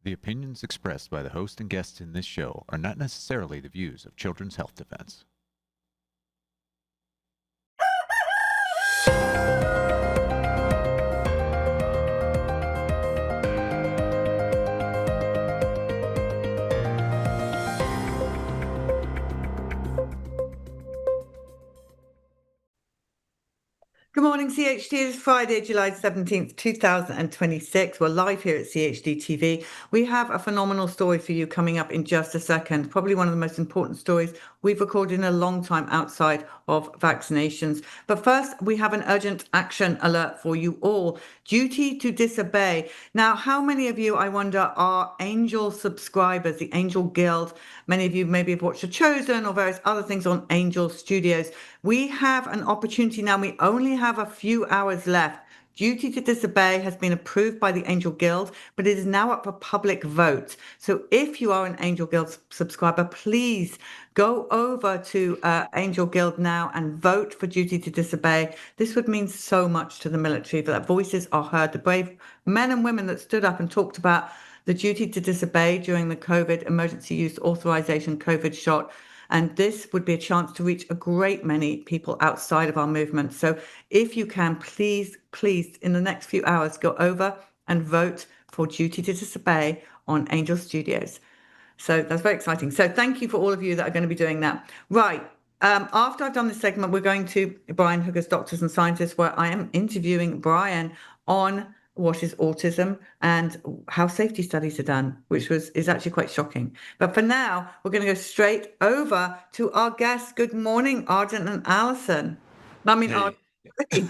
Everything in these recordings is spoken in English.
The opinions expressed by the host and guests in this show are not necessarily the views of Children's Health Defense. Good morning, CHD. It's Friday, July 17th, 2026. We're live here at CHD TV. We have a phenomenal story for you coming up in just a second. Probably one of the most important stories we've recorded in a long time outside of vaccinations. But first, we have an urgent action alert for you all. Duty to disobey. Now, how many of you, I wonder, are Angel subscribers, the Angel Guild? Many of you maybe have watched The Chosen or various other things on Angel Studios. We have an opportunity now. We only have a few hours left. Duty to disobey has been approved by the Angel Guild, but it is now up for public vote. So if you are an Angel Guild subscriber, please go over to Angel Guild now and vote for Duty to disobey. This would mean so much to the military, that voices are heard. The brave men and women that stood up and talked about the duty to disobey during the COVID emergency use authorization COVID shot. And this would be a chance to reach a great many people outside of our movement. So if you can, please, in the next few hours, go over and vote for Duty to Disobey on Angel Studios. So that's very exciting. So thank you for all of you that are going to be doing that. Right. After I've done this segment, we're going to Brian Hooker's Doctors and Scientists, where I am interviewing Brian on what is autism and how safety studies are done, which is actually quite shocking. But for now, we're going to go straight over to our guests. Good morning, Arden and Allison. I mean, Hey.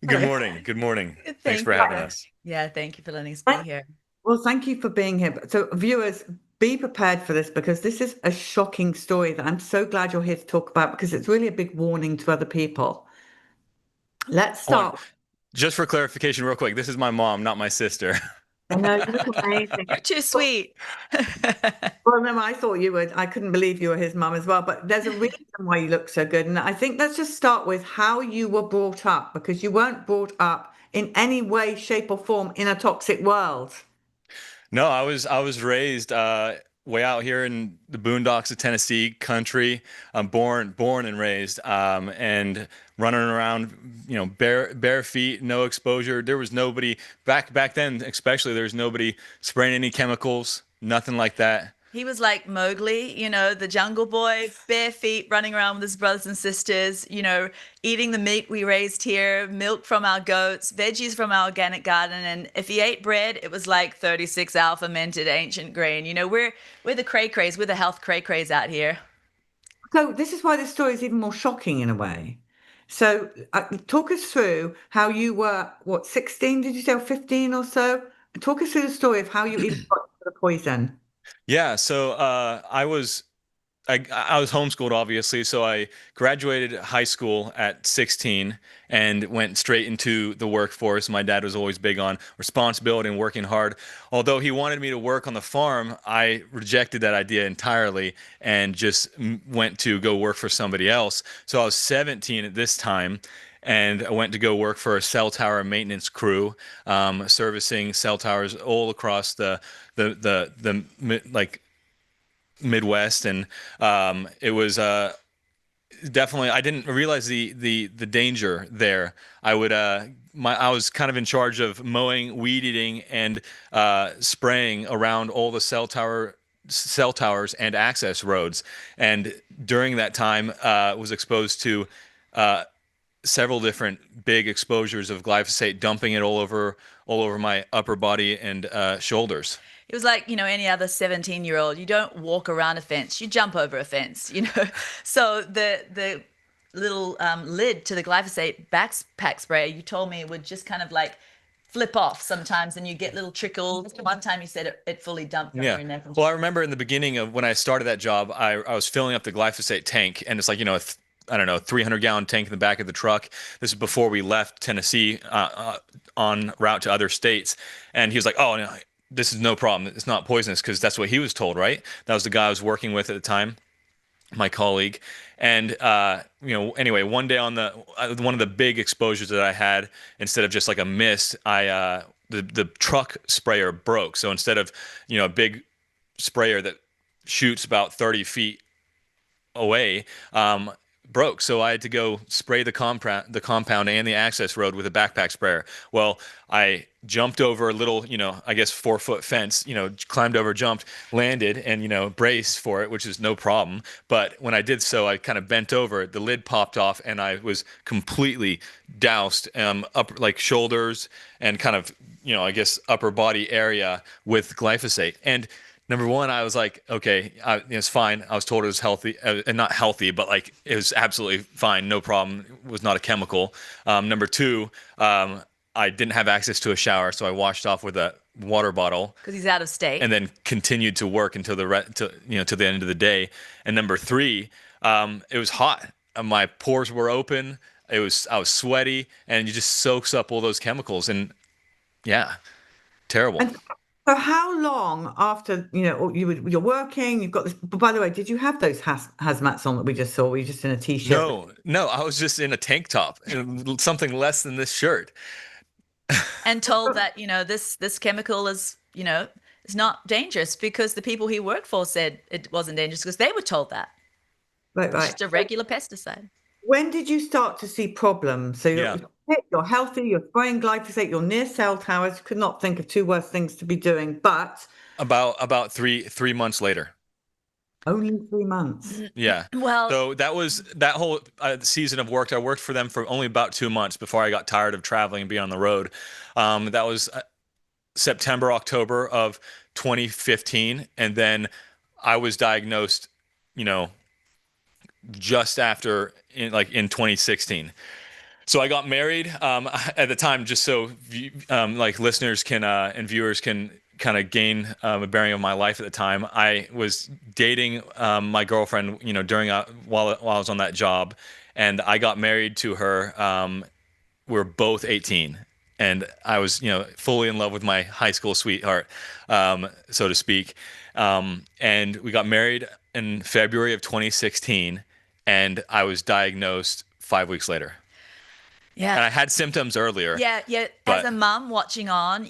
Good morning. Good morning. Thanks for having us. Yeah, thank you for letting us be here. Well, thank you for being here. So viewers, be prepared for this, because this is a shocking story that I'm so glad you're here to talk about, because it's really a big warning to other people. Let's start. Just for clarification, real quick, this is my mom, not my sister. I know, you look amazing. You're too sweet. Well, no, I thought you would. I couldn't believe you were his mum as well. But there's a reason why you look so good. And I think let's just start with how you were brought up, because you weren't brought up in any way, shape, or form in a toxic world. No, I was raised way out here in the boondocks of Tennessee country. I'm born and raised, and running around, bare feet, no exposure. There was nobody back then, especially there was nobody spraying any chemicals, nothing like that. He was like Mowgli, the jungle boy, bare feet, running around with his brothers and sisters, eating the meat we raised here, milk from our goats, veggies from our organic garden. And if he ate bread, it was like 36-hour fermented ancient grain. We're the cray-crays, we're the health cray-crays out here. So this is why this story is even more shocking in a way. So talk us through how you were, 16, did you say, or 15 or so? Talk us through the story of how you even got the poison. Yeah, so I was homeschooled, obviously, so I graduated high school at 16 and went straight into the workforce. My dad was always big on responsibility and working hard. Although he wanted me to work on the farm, I rejected that idea entirely and just went to go work for somebody else. So I was 17 at this time, and I went to go work for a cell tower maintenance crew, servicing cell towers all across the like Midwest, and it was definitely, I didn't realize the danger there. I was kind of in charge of mowing, weed eating, and spraying around all the cell towers and access roads. And during that time, was exposed to several different big exposures of glyphosate, dumping it all over my upper body and shoulders. It was like, any other 17-year-old. You don't walk around a fence, you jump over a fence, So the little lid to the glyphosate backpack spray, you told me, would just kind of like flip off sometimes, and you get little trickles. One time you said it fully dumped on your neck. Well, I remember in the beginning of when I started that job, I was filling up the glyphosate tank, and it's like, I don't know, 300-gallon tank in the back of the truck. This is before we left Tennessee on route to other states. And he was like, oh, no, this is no problem. It's not poisonous, because that's what he was told, right? That was the guy I was working with at the time, my colleague. And, anyway, one day on one of the big exposures that I had, instead of just like a mist, I the truck sprayer broke. So instead of, a big sprayer that shoots about 30 feet away, broke. So I had to go spray the compound and the access road with a backpack sprayer. Well, I jumped over a little, I guess 4-foot fence, climbed over, jumped, landed, and, braced for it, which is no problem. But when I did so, I kind of bent over, the lid popped off, and I was completely doused, up like shoulders and kind of, I guess upper body area with glyphosate. And number one, I was like, okay, it's fine. I was told it was healthy, and not healthy, but like it was absolutely fine, no problem. It was not a chemical. Number two, I didn't have access to a shower, so I washed off with a water bottle because he's out of state. and then continued to work until to the end of the day. And number three, it was hot. My pores were open. I was sweaty, and you just soaks up all those chemicals, and yeah, terrible. And so how long after, you're working, you've got this, but by the way, did you have those hazmats on that we just saw? Were you just in a t-shirt? No, I was just in a tank top, and something less than this shirt. And told that, this chemical is, is not dangerous, because the people he worked for said it wasn't dangerous because they were told that. Right. It's just a regular pesticide. When did you start to see problems? So Yeah. you're healthy, you're spraying glyphosate, you're near cell towers, could not think of two worse things to be doing, but About three months later. only 3 months. Yeah. Well, So that was that whole season of work. I worked for them for only about 2 months before I got tired of traveling and being on the road. That was September, October of 2015, and then I was diagnosed, just after in 2016. So I got married at the time, just so like listeners can and viewers can kind of gain a bearing of my life at the time. I was dating my girlfriend, during while I was on that job, and I got married to her. We were both 18, and I was, fully in love with my high school sweetheart, so to speak. And we got married in February of 2016, and I was diagnosed 5 weeks later. yeah. And I had symptoms earlier. Yeah. As but- a mum watching on,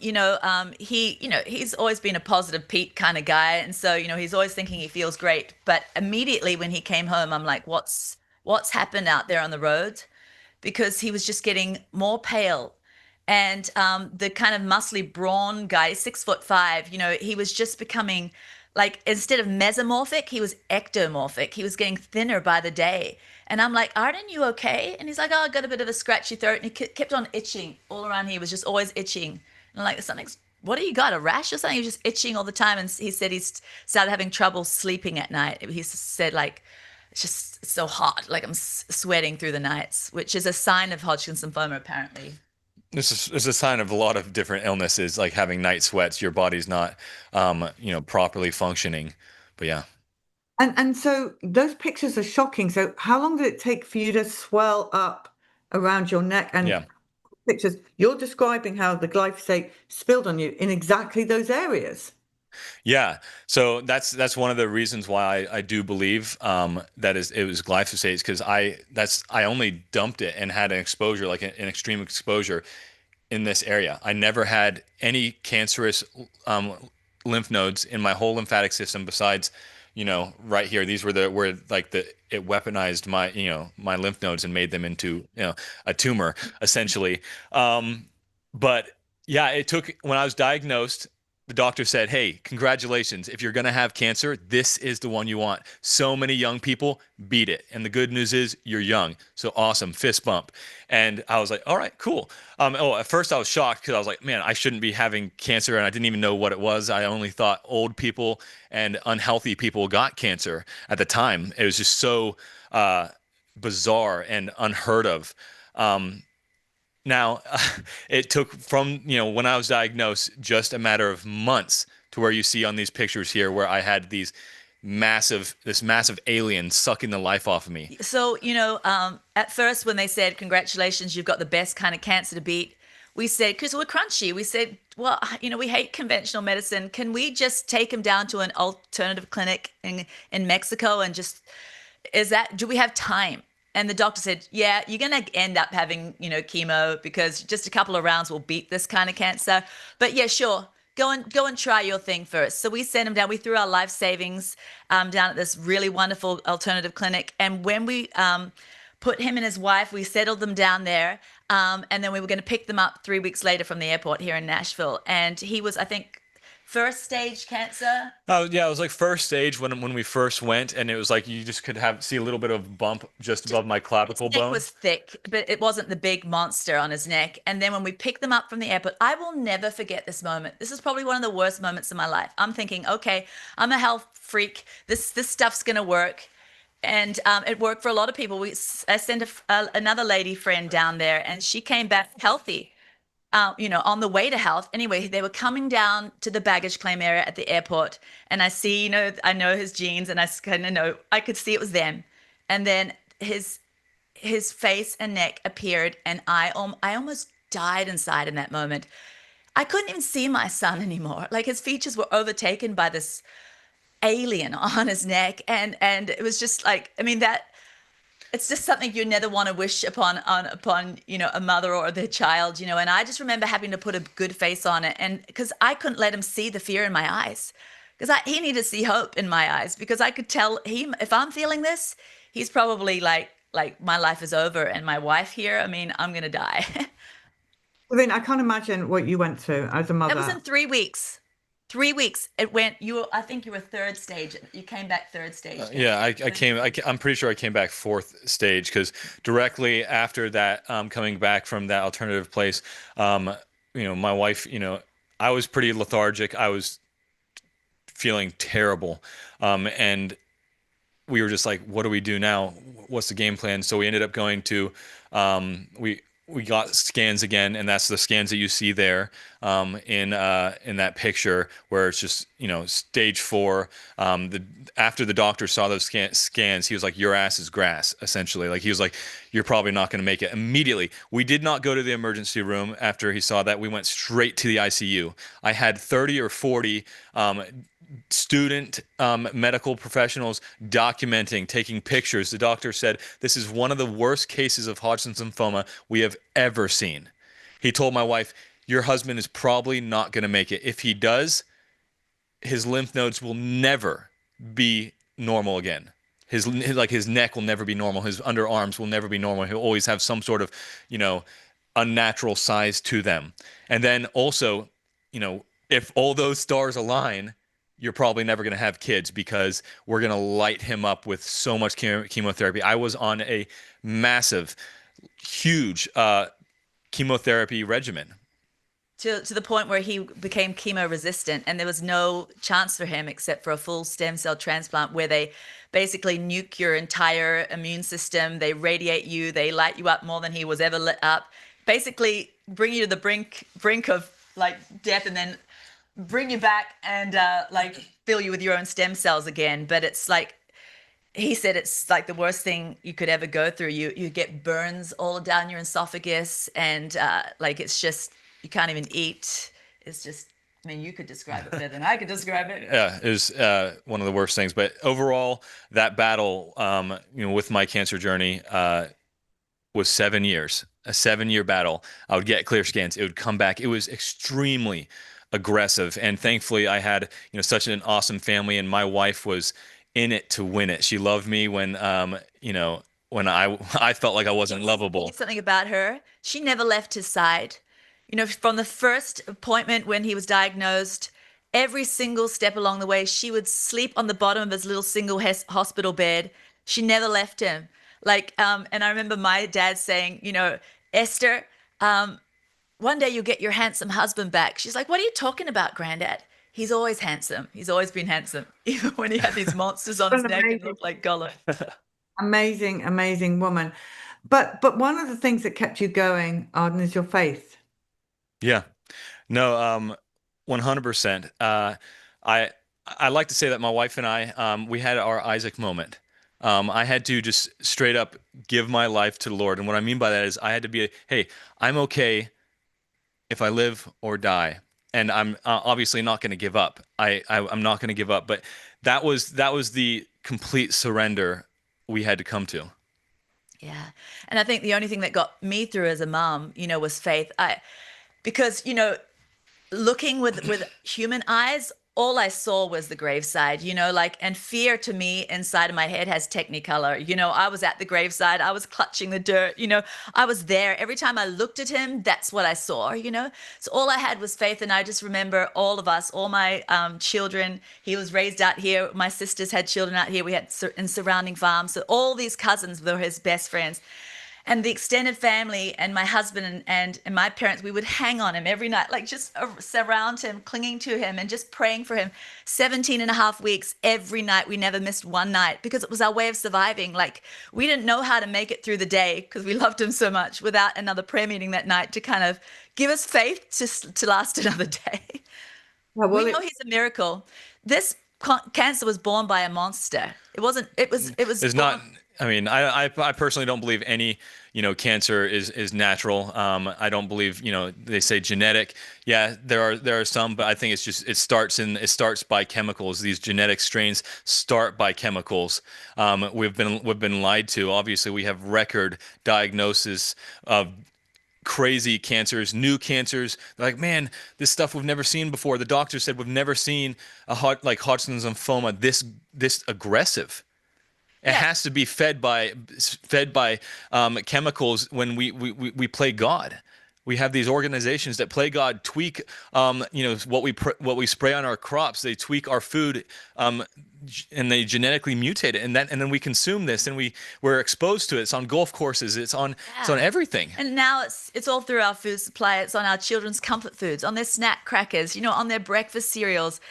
he's always been a positive Pete kind of guy, and so he's always thinking he feels great. But immediately when he came home, I'm like, what's happened out there on the road? Because he was just getting more pale, and the kind of muscly brawn guy, 6'5", he was just becoming like, instead of mesomorphic, he was ectomorphic. He was getting thinner by the day. And I'm like, Arden, you okay? And he's like, oh, I got a bit of a scratchy throat. And he kept on itching all around here. He was just always itching. And I'm like, what do you got, a rash or something? He was just itching all the time. And he said he's started having trouble sleeping at night. He said, like, it's so hot. Like, I'm sweating through the nights, which is a sign of Hodgkin's lymphoma, apparently. This is a sign of a lot of different illnesses, like having night sweats. Your body's not, properly functioning. But yeah. And so those pictures are shocking. So how long did it take for you to swell up around your neck? And Yeah. pictures, you're describing how the glyphosate spilled on you in exactly those areas. Yeah, so that's one of the reasons why I do believe it was glyphosate, because I only dumped it and had an exposure, like an extreme exposure in this area. I never had any cancerous lymph nodes in my whole lymphatic system besides, right here. These were it weaponized my lymph nodes and made them into a tumor essentially. But yeah, it took, when I was diagnosed, the doctor said, hey, congratulations. If you're going to have cancer, this is the one you want. So many young people beat it. And the good news is you're young. So awesome. Fist bump. And I was like, all right, cool. At first I was shocked because I was like, man, I shouldn't be having cancer. And I didn't even know what it was. I only thought old people and unhealthy people got cancer at the time. It was just so bizarre and unheard of. Now, it took from, when I was diagnosed, just a matter of months to where you see on these pictures here, where I had this massive alien sucking the life off of me. So, at first when they said, congratulations, you've got the best kind of cancer to beat, we said, because we're crunchy, we said, well, we hate conventional medicine. Can we just take him down to an alternative clinic in Mexico and just, do we have time? And the doctor said, yeah, you're going to end up having, chemo because just a couple of rounds will beat this kind of cancer. But yeah, sure. Go and try your thing first. So we sent him down. We threw our life savings down at this really wonderful alternative clinic. And when we put him and his wife, we settled them down there. And then we were going to pick them up 3 weeks later from the airport here in Nashville. And he was, I think, first stage cancer. Oh yeah, it was like first stage when we first went, and it was like you just could see a little bit of bump just above my clavicle His neck bone. was thick, but it wasn't the big monster on his neck. And then when we picked them up from the airport, I will never forget this moment. This is probably one of the worst moments of my life. I'm thinking, okay, I'm a health freak. This stuff's gonna work. And it worked for a lot of people. I sent another lady friend down there, and she came back healthy. On the way to health. Anyway, they were coming down to the baggage claim area at the airport, and I see, I know his genes, and I kind of know, I could see it was them. And then his face and neck appeared, and I almost died inside in that moment. I couldn't even see my son anymore. Like, his features were overtaken by this alien on his neck, and it was just like, I mean, that it's just something you never want to wish upon a mother or their child, and I just remember having to put a good face on it, and because I couldn't let him see the fear in my eyes, because he needed to see hope in my eyes, because I could tell him, if I'm feeling this, he's probably like my life is over, and my wife here, I mean, I'm gonna die. I mean, I can't imagine what you went through as a mother. That was in 3 weeks. 3 weeks. It went. I think you were third stage. You came back third stage. Yeah, I'm pretty sure I came back fourth stage, because directly after that, coming back from that alternative place, my wife, I was pretty lethargic. I was feeling terrible, and we were just like, what do we do now? What's the game plan? So we ended up going to we got scans again, and that's the scans that you see there in that picture, where it's just stage 4. After the doctor saw those scans, he was like, your ass is grass, essentially. Like, he was like, you're probably not going to make it. Immediately, we did not go to the emergency room after he saw that. We went straight to the ICU. I had 30 or 40 student medical professionals documenting, taking pictures. The doctor said, this is one of the worst cases of Hodgkin's lymphoma we have ever seen. He told my wife, your husband is probably not going to make it. If he does, his lymph nodes will never be normal again. His neck will never be normal. His underarms will never be normal. He'll always have some sort of, unnatural size to them. And then also, if all those stars align, you're probably never going to have kids, because we're going to light him up with so much chemotherapy. I was on a massive, huge chemotherapy regimen. To the point where he became chemo resistant, and there was no chance for him except for a full stem cell transplant, where they basically nuke your entire immune system. They radiate you. They light you up more than he was ever lit up. Basically bring you to the brink of death, and then bring you back and fill you with your own stem cells again. But it's like, he said, it's like the worst thing you could ever go through. You get burns all down your esophagus, and it's just, you can't even eat. It's just, I mean, you could describe it better than I could describe it. Yeah, it was one of the worst things. But overall, that battle, with my cancer journey, was 7 years. A 7-year battle. I would get clear scans. It would come back. It was extremely aggressive, and thankfully I had such an awesome family, and my wife was in it to win it. She loved me when when I felt like I wasn't lovable. Something about her, she never left his side. From the first appointment when he was diagnosed, every single step along the way, she would sleep on the bottom of his little single hospital bed. She never left him. And I remember my dad saying, Esther, one day you'll get your handsome husband back. She's like, what are you talking about, Granddad? He's always handsome. He's always been handsome, even when he had these monsters on his neck and looked like Gollum. Amazing, amazing woman. But one of the things that kept you going, Arden, is your faith. Yeah. No, 100%. I like to say that my wife and I, we had our Isaac moment. I had to just straight up give my life to the Lord. And what I mean by that is I had to be, hey, I'm okay if I live or die. And I'm obviously not going to give up. I'm not going to give up. But that was the complete surrender we had to come to. Yeah. And I think the only thing that got me through as a mom, was faith. Because, looking with human eyes, all I saw was the graveside, and fear to me inside of my head has technicolor. I was at the graveside, I was clutching the dirt, I was there. Every time I looked at him, that's what I saw. So all I had was faith. And I just remember all of us, all my children, he was raised out here. My sisters had children out here. We had in surrounding farms. So all these cousins were his best friends. And the extended family and my husband and my parents, we would hang on him every night, like just surround him, clinging to him and just praying for him. 17 and a half weeks every night. We never missed one night because it was our way of surviving. Like we didn't know how to make it through the day because we loved him so much without another prayer meeting that night to kind of give us faith to last another day. Well, we know he's a miracle. This cancer was born by a monster. It wasn't, it was It's not. I mean, I personally don't believe any, cancer is natural. I don't believe, they say genetic. Yeah, there are some, but I think it's just, it starts by chemicals. These genetic strains start by chemicals. We've been lied to. Obviously, we have record diagnosis of crazy cancers, new cancers. They're like, man, this stuff we've never seen before. The doctor said we've never seen like Hodgkin's lymphoma this aggressive. It has to be fed by chemicals when we play God. We have these organizations that play God, tweak what we spray on our crops. They tweak our food and they genetically mutate it, and then we consume this and we're exposed to it. It's on golf courses. It's on everything. And now it's all through our food supply. It's on our children's comfort foods, on their snack crackers, on their breakfast cereals.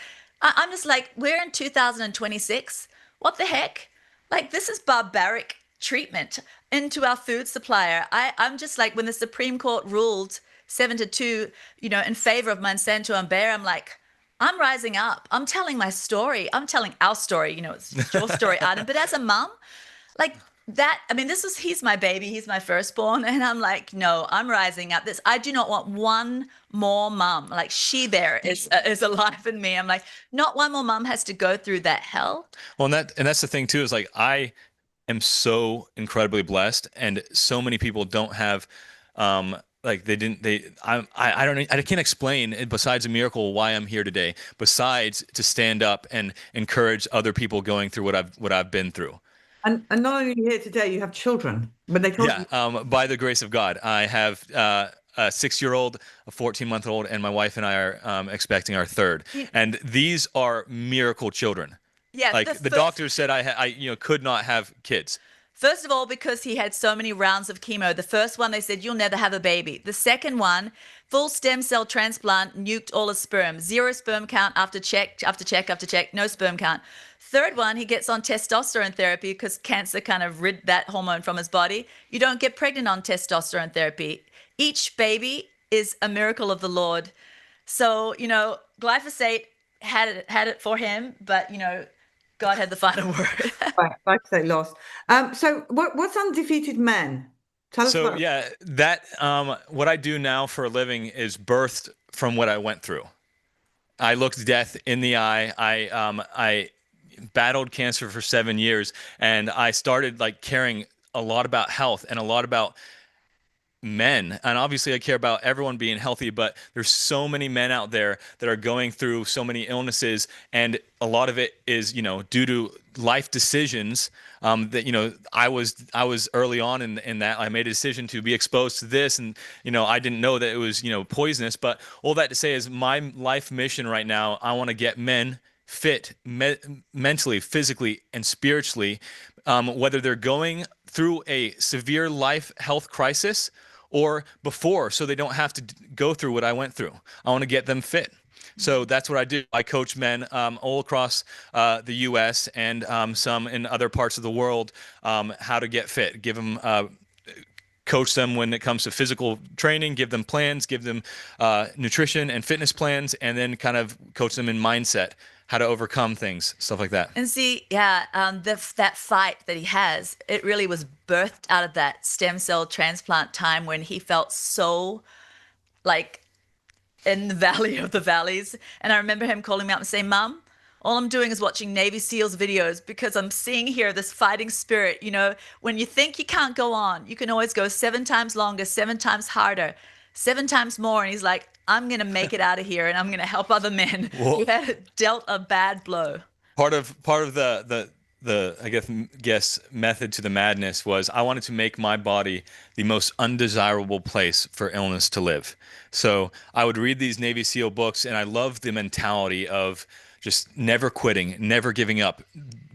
I'm just like, we're in 2026. What the heck? Like, this is barbaric treatment into our food supplier. I'm just like, when the Supreme Court ruled 7-2, in favor of Monsanto and Bayer, I'm like, I'm rising up. I'm telling my story. I'm telling our story. It's your story, Arden. But as a mom, like that, I mean, he's my baby. He's my firstborn. And I'm like, no, I'm rising up. I do not want one more mom. Like she there is alive in me. I'm like, not one more mom has to go through that hell. Well, and that's the thing too, is like, I am so incredibly blessed, and so many people don't have, like I can't explain, besides a miracle, why I'm here today, besides to stand up and encourage other people going through what I've been through. And not only are you here today, you have children. But they can't. By the grace of God, I have a 6-year-old, a 14-month-old, and my wife and I are expecting our third. And these are miracle children. Yeah, like the doctor said, I could not have kids. First of all, because he had so many rounds of chemo. The first one, they said, you'll never have a baby. The second one, full stem cell transplant, nuked all his sperm. 0 sperm count after check, no sperm count. Third one, he gets on testosterone therapy because cancer kind of rid that hormone from his body. You don't get pregnant on testosterone therapy. Each baby is a miracle of the Lord. So, glyphosate had it for him, but, God had the final word. Right, glyphosate lost. So what's Undefeated Men? Tell us about that what I do now for a living is birthed from what I went through. I looked death in the eye. I battled cancer for 7 years, and I started like caring a lot about health and a lot about men. And obviously I care about everyone being healthy, but there's so many men out there that are going through so many illnesses, and a lot of it is due to life decisions that I was early on in that I made a decision to be exposed to this, and I didn't know that it was poisonous. But all that to say is, my life mission right now, I want to get men fit mentally, physically, and spiritually, whether they're going through a severe life health crisis or before, so they don't have to go through what I went through. I want to get them fit. So that's what I do. I coach men all across the U.S. and some in other parts of the world how to get fit. Give them, coach them when it comes to physical training. Give them plans. Give them nutrition and fitness plans, and then kind of coach them in mindset, how to overcome things, stuff like that. And see, that fight that he has, it really was birthed out of that stem cell transplant time when he felt so like in the valley of the valleys. And I remember him calling me up and saying, Mom, all I'm doing is watching Navy SEALs videos because I'm seeing here this fighting spirit. You know, when you think you can't go on, you can always go 7 times longer, 7 times harder, 7 times more. And he's like, I'm going to make it out of here and I'm going to help other men Well, who had dealt a bad blow. part of the I guess method to the madness was I wanted to make my body the most undesirable place for illness to live. So I would read these Navy SEAL books, and I loved the mentality of just never quitting, never giving up,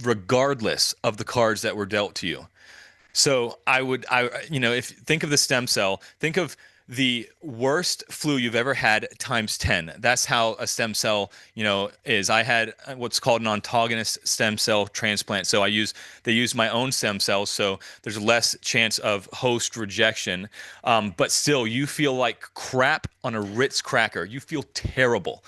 regardless of the cards that were dealt to you. So if think of the stem cell, think of the worst flu you've ever had times 10. That's how a stem cell, is. I had what's called an autologous stem cell transplant. So they use my own stem cells. So there's less chance of host rejection. But still, you feel like crap on a Ritz cracker. You feel terrible.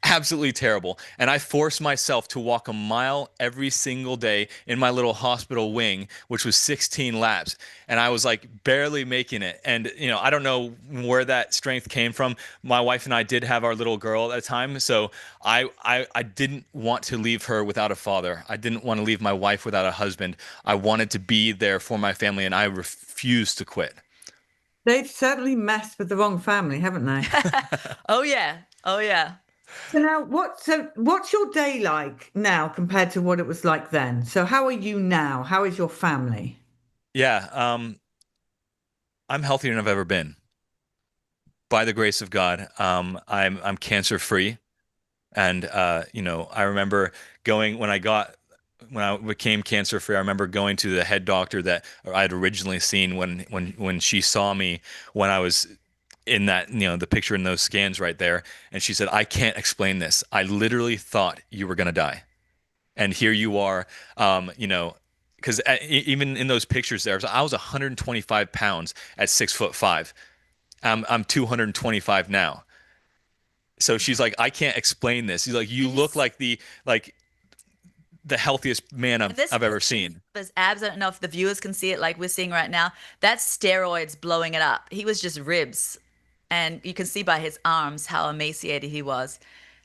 Absolutely terrible. And I forced myself to walk a mile every single day in my little hospital wing, which was 16 laps. And I was like barely making it. And, I don't know where that strength came from. My wife and I did have our little girl at the time. So I didn't want to leave her without a father. I didn't want to leave my wife without a husband. I wanted to be there for my family, and I refused to quit. They've certainly messed with the wrong family, haven't they? Oh, yeah. Oh, yeah. So now, what's your day like now compared to what it was like then? So how are you now? How is your family? Yeah, I'm healthier than I've ever been. By the grace of God, I'm cancer free. And I remember going when I became cancer free. I remember going to the head doctor that I had originally seen when she saw me when I was in that, the picture in those scans right there. And she said, I can't explain this. I literally thought you were going to die. And here you are, because even in those pictures there, I was 125 pounds at 6'5". I'm 225 now. So she's like, I can't explain this. She's like, you look like the healthiest man I've ever seen. His abs, I don't know if the viewers can see it like we're seeing right now. That's steroids blowing it up. He was just ribs. And you can see by his arms how emaciated he was.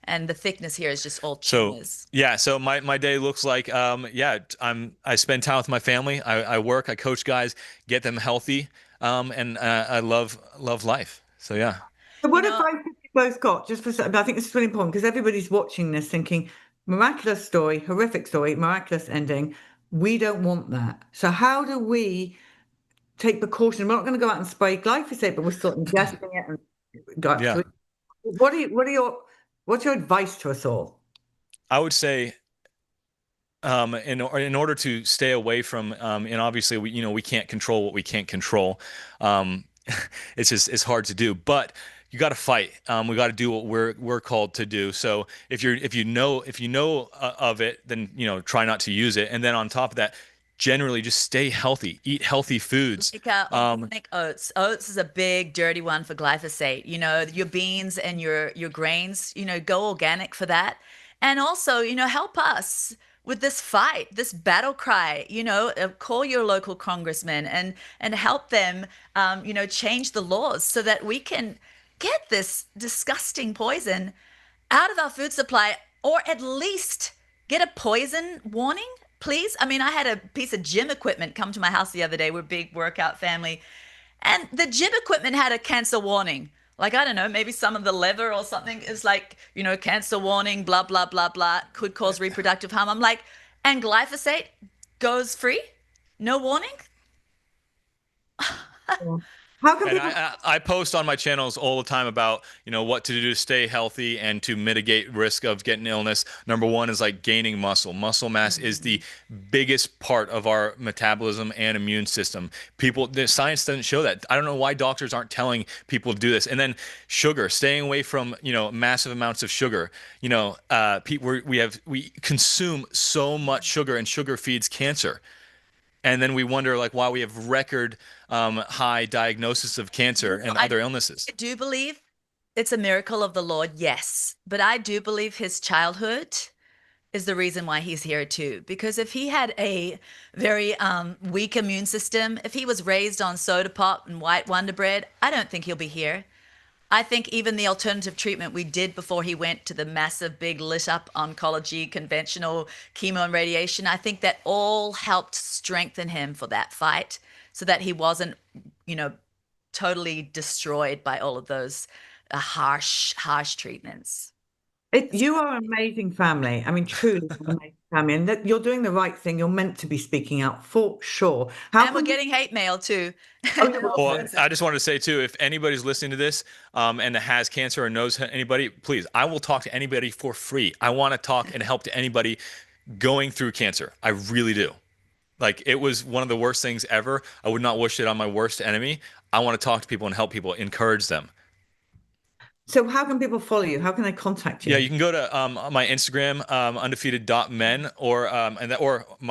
And the thickness here is just all tumors. So my day looks like, I spend time with my family. I work, I coach guys, get them healthy. And I love life. So, yeah. So what advice have you both got? Just for, I think this is really important because everybody's watching this thinking, miraculous story, horrific story, miraculous ending. We don't want that. So how do we take precaution? We're not going to go out and spray glyphosate, but we're still ingesting it and Yeah. what's your advice to us all? I would say, in order to stay away from, and obviously we can't control what we can't control. It's hard to do, but you got to fight. We got to do what we're called to do. So if you know of it, then try not to use it. And then on top of that, generally just stay healthy, eat healthy foods. Like organic oats. Oats is a big dirty one for glyphosate. Your beans and your grains, go organic for that. And also, help us with this fight, this battle cry, call your local congressman and help them, change the laws so that we can get this disgusting poison out of our food supply, or at least get a poison warning, please. I mean, I had a piece of gym equipment come to my house the other day. We're a big workout family. And the gym equipment had a cancer warning. Like, I don't know, maybe some of the leather or something is like, cancer warning, blah, blah, blah, blah, could cause reproductive harm. I'm like, and glyphosate goes free? No warning? How can And people... I post on my channels all the time about, what to do to stay healthy and to mitigate risk of getting illness. Number one is like gaining muscle. Muscle mass is the biggest part of our metabolism and immune system. The science doesn't show that. I don't know why doctors aren't telling people to do this. And then sugar, staying away from, massive amounts of sugar. We consume so much sugar, and sugar feeds cancer. And then we wonder why we have record high diagnosis of cancer and other illnesses. I do believe it's a miracle of the Lord, yes. But I do believe his childhood is the reason why he's here too. Because if he had a very weak immune system, if he was raised on soda pop and white Wonder Bread, I don't think he'll be here. I think even the alternative treatment we did before he went to the massive, big, lit up oncology, conventional chemo and radiation, I think that all helped strengthen him for that fight so that he wasn't, you know, totally destroyed by all of those harsh treatments. You are an amazing family. I mean, truly an amazing family, and that you're doing the right thing. You're meant to be speaking out for sure. How And we're can getting hate mail too. Oh, yeah, Well, I just wanted to say too, if anybody's listening to this and has cancer or knows anybody, please, I will talk to anybody for free. I want to talk and help to anybody going through cancer. I really do. Like, it was one of the worst things ever. I would not wish it on my worst enemy. I want to talk to people and help people, encourage them. So how can people follow you? How can they contact you? Yeah, you can go to my Instagram, undefeated.men, or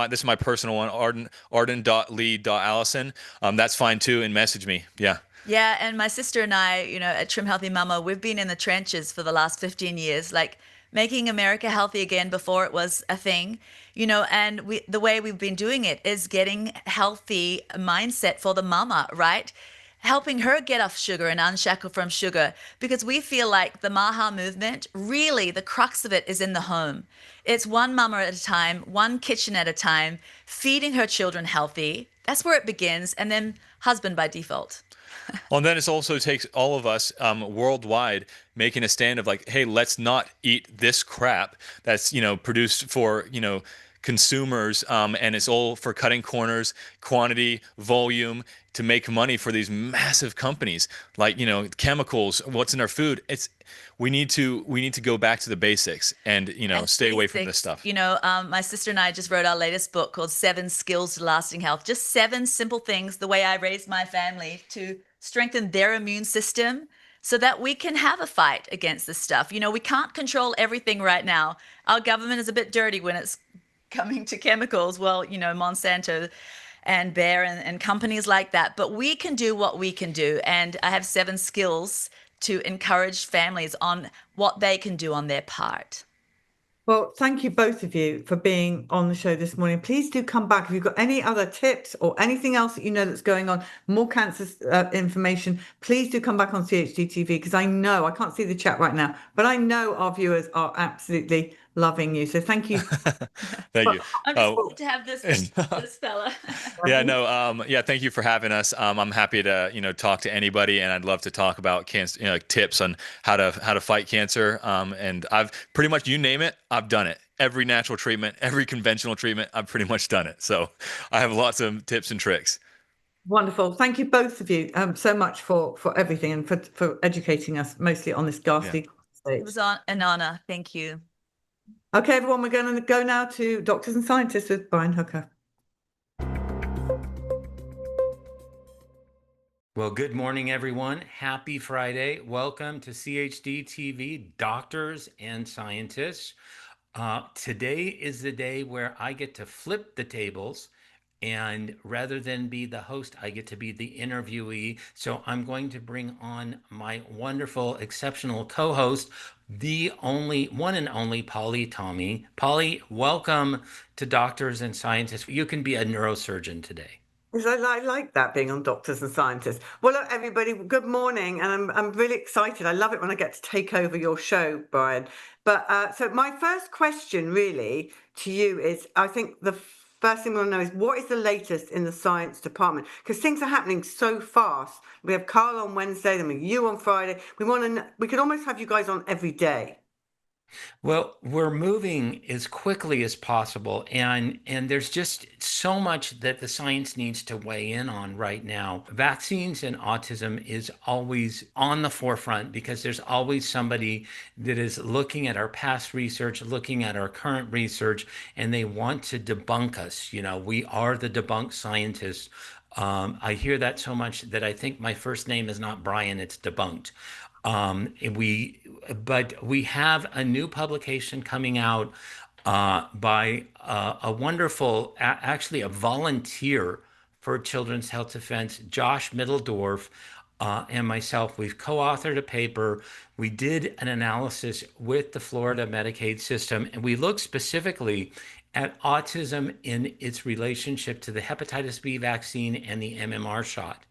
this is my personal one, arden.lee.allison. That's fine too, and message me. Yeah. Yeah, and my sister and I, you know, at Trim Healthy Mama, we've been in the trenches for the last 15 years, like making America healthy again before it was a thing, you know, and the way we've been doing it is getting healthy mindset for the mama, right? Helping her get off sugar and unshackle from sugar, because we feel like the MAHA movement, really the crux of it is in the home. It's one mama at a time, one kitchen at a time, feeding her children healthy. That's where it begins, and then husband by default. Well, and then it also takes all of us worldwide making a stand of like, hey, let's not eat this crap that's, you know, produced for, you know, consumers, and it's all for cutting corners, quantity, volume, to make money for these massive companies, like, you know, chemicals, what's in our food. We need to go back to the basics and, you know, stay away from this stuff. You know, my sister and I just wrote our latest book called 7 Skills to Lasting Health. Just 7 simple things, the way I raised my family to strengthen their immune system so that we can have a fight against this stuff. You know, we can't control everything right now. Our government is a bit dirty when it's coming to chemicals. Well, you know, Monsanto and Bayer and companies like that. But we can do what we can do. And I have 7 skills to encourage families on what they can do on their part. Well, thank you both of you for being on the show this morning. Please do come back if you've got any other tips or anything else that you know that's going on, more cancer information. Please do come back on CHD TV, because I know, I can't see the chat right now, but I know our viewers are absolutely loving you. So thank you. Thank you. I'm just glad to have this fella. Yeah, no, yeah, thank you for having us. I'm happy to, you know, talk to anybody, and I'd love to talk about cancer, you know, like tips on how to fight cancer. And I've pretty much, you name it, I've done it. Every natural treatment, every conventional treatment, I've pretty much done it. So I have lots of tips and tricks. Wonderful. Thank you both of you so much for everything and for educating us mostly on this ghastly state. It was an honor. Thank you. Okay, everyone, we're going to go now to Doctors and Scientists with Brian Hooker. Well, good morning, everyone. Happy Friday. Welcome to CHD TV, Doctors and Scientists. Today is the day where I get to flip the tables, and rather than be the host, I get to be the interviewee. So I'm going to bring on my wonderful, exceptional co-host, the only one and only Polly Tommy. Polly, welcome to Doctors and Scientists. You can be a neurosurgeon today. I like that, being on Doctors and Scientists. Well, look, everybody, good morning, and I'm really excited. I love it when I get to take over your show, Brian. But so my first question really to you is, I think the first thing we want to know is, what is the latest in the science department? Because things are happening so fast. We have Carl on Wednesday, then we have you on Friday. We could almost have you guys on every day. Well, we're moving as quickly as possible, and there's just so much that the science needs to weigh in on right now. Vaccines and autism is always on the forefront because there's always somebody that is looking at our past research, looking at our current research, and they want to debunk us. You know, we are the debunked scientists. I hear that so much that I think my first name is not Brian, it's Debunked. But we have a new publication coming out by a wonderful, actually a volunteer for Children's Health Defense, Josh Middledorf, and myself. We've co-authored a paper. We did an analysis with the Florida Medicaid system, and we looked specifically at autism in its relationship to the hepatitis B vaccine and the MMR shot.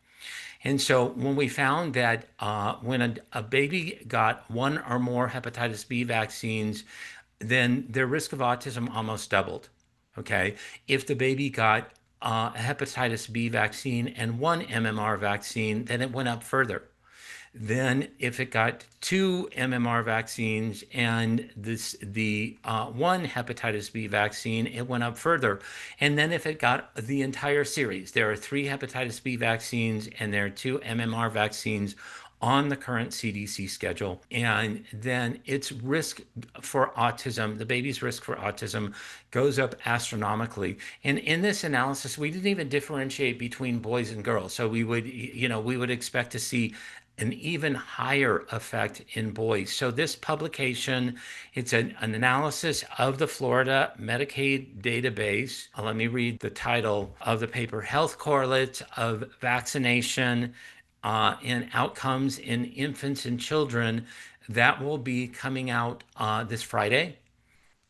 And so when we found that when a baby got one or more hepatitis B vaccines, then their risk of autism almost doubled. Okay. If the baby got a hepatitis B vaccine and one MMR vaccine, then it went up further. Then, if it got two MMR vaccines and the one hepatitis B vaccine, it went up further. And then, if it got the entire series, there are three hepatitis B vaccines and there are two MMR vaccines on the current CDC schedule. And then its risk for autism, the baby's risk for autism, goes up astronomically. And in this analysis, we didn't even differentiate between boys and girls. So we would expect to see an even higher effect in boys. So this publication, it's an analysis of the Florida Medicaid database. Let me read the title of the paper: Health Correlates of Vaccination and Outcomes in Infants and Children. That will be coming out this Friday.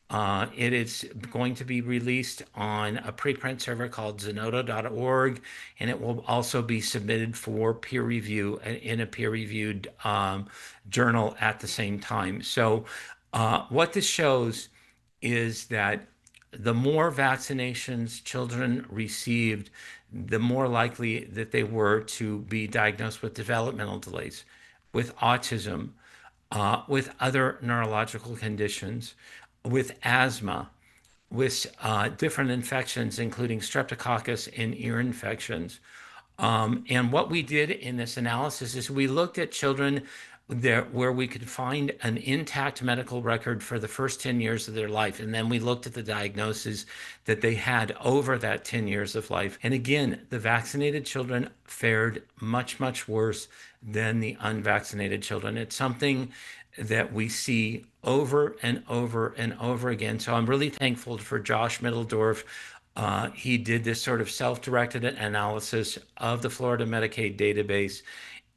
It is going to be released on a preprint server called zenodo.org, and it will also be submitted for peer review in a peer-reviewed journal at the same time. So what this shows is that the more vaccinations children received, the more likely that they were to be diagnosed with developmental delays, with autism, with other neurological conditions, with asthma, with different infections, including streptococcus and ear infections. And what we did in this analysis is we looked at children where we could find an intact medical record for the first 10 years of their life. And then we looked at the diagnoses that they had over that 10 years of life. And again, the vaccinated children fared much, much worse than the unvaccinated children. It's something that we see over and over and over again. So I'm really thankful for Josh Middledorf. He did this sort of self-directed analysis of the Florida Medicaid database.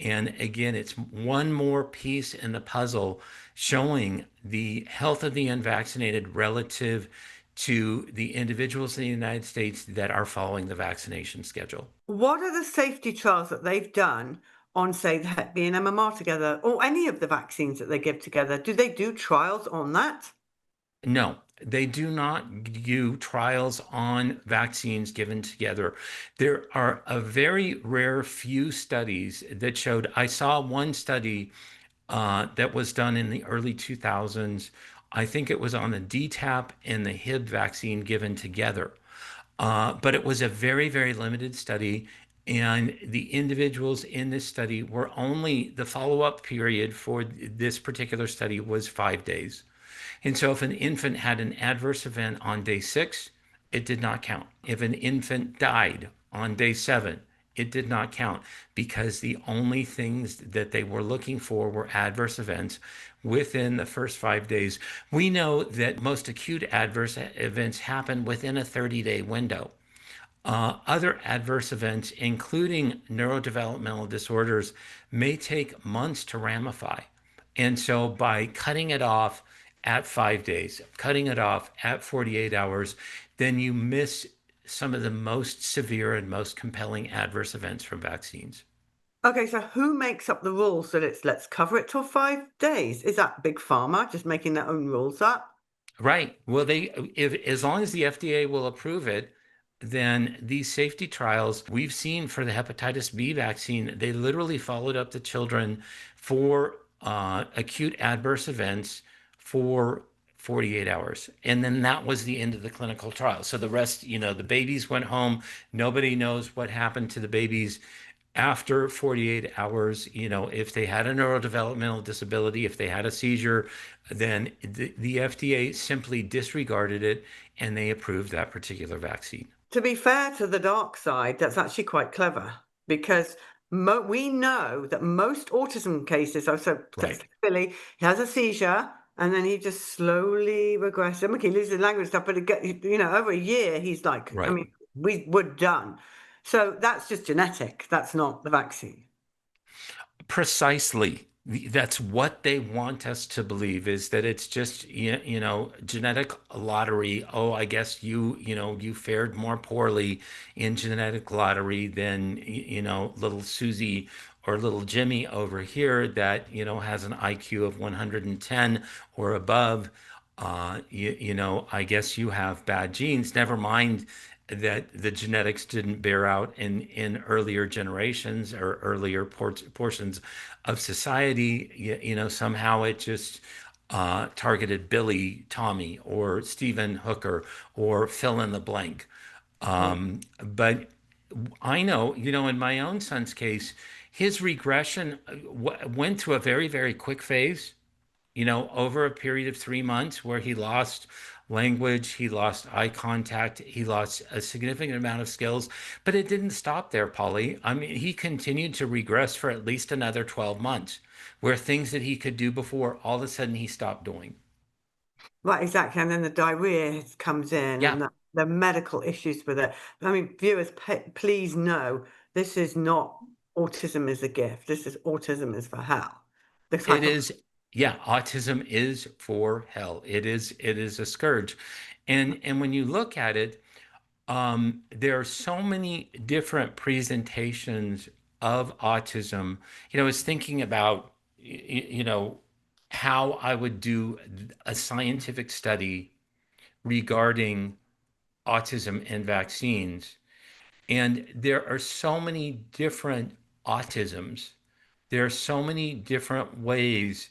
And again, it's one more piece in the puzzle showing the health of the unvaccinated relative to the individuals in the United States that are following the vaccination schedule. What are the safety trials that they've done on, say, the Hep B and MMR together, or any of the vaccines that they give together? Do they do trials on that? No, they do not do trials on vaccines given together. There are a very rare few studies that showed. I saw one study that was done in the early 2000s. I think it was on the DTaP and the Hib vaccine given together. But it was a very, very limited study. And the individuals in this study were only, the follow-up period for this particular study was 5 days. And so if an infant had an adverse event on day 6, it did not count. If an infant died on day 7, it did not count, because the only things that they were looking for were adverse events within the first 5 days. We know that most acute adverse events happen within a 30-day window. Other adverse events, including neurodevelopmental disorders, may take months to ramify. And so by cutting it off at 5 days, cutting it off at 48 hours, then you miss some of the most severe and most compelling adverse events from vaccines. Okay, so who makes up the rules that it's let's cover it till 5 days? Is that Big Pharma just making their own rules up? Right. Well, as long as the FDA will approve it, then these safety trials we've seen for the hepatitis B vaccine, they literally followed up the children for acute adverse events for 48 hours. And then that was the end of the clinical trial. So the rest, the babies went home. Nobody knows what happened to the babies after 48 hours. If they had a neurodevelopmental disability, if they had a seizure, then the FDA simply disregarded it and they approved that particular vaccine. To be fair to the dark side, that's actually quite clever, because we know that most autism cases are so Right. Billy, he has a seizure and then he just slowly regresses. Okay, he loses language stuff, but over a year, he's like, Right. I mean, we're done. So that's just genetic. That's not the vaccine. Precisely. That's what they want us to believe, is that it's just genetic lottery. Oh, I guess you fared more poorly in genetic lottery than little Susie or little Jimmy over here that has an IQ of 110 or above. I guess you have bad genes. Never mind that the genetics didn't bear out in earlier generations or earlier portions of society. Somehow it just targeted Billy, Tommy, or Stephen Hooker, or fill in the blank. But I know, in my own son's case, his regression went through a very, very quick phase, over a period of 3 months where he lost language, he lost eye contact, he lost a significant amount of skills, but it didn't stop there, Polly. I mean, he continued to regress for at least another 12 months, where things that he could do before, all of a sudden he stopped doing. Right, exactly. And then the diarrhea comes in Yeah, and the medical issues with it. I mean, viewers, please know this is not autism is a gift. This is autism is for hell. The it type of is. Yeah, autism is for hell. It is a scourge. And when you look at it, there are so many different presentations of autism. I was thinking about, how I would do a scientific study regarding autism and vaccines. And there are so many different autisms. There are so many different ways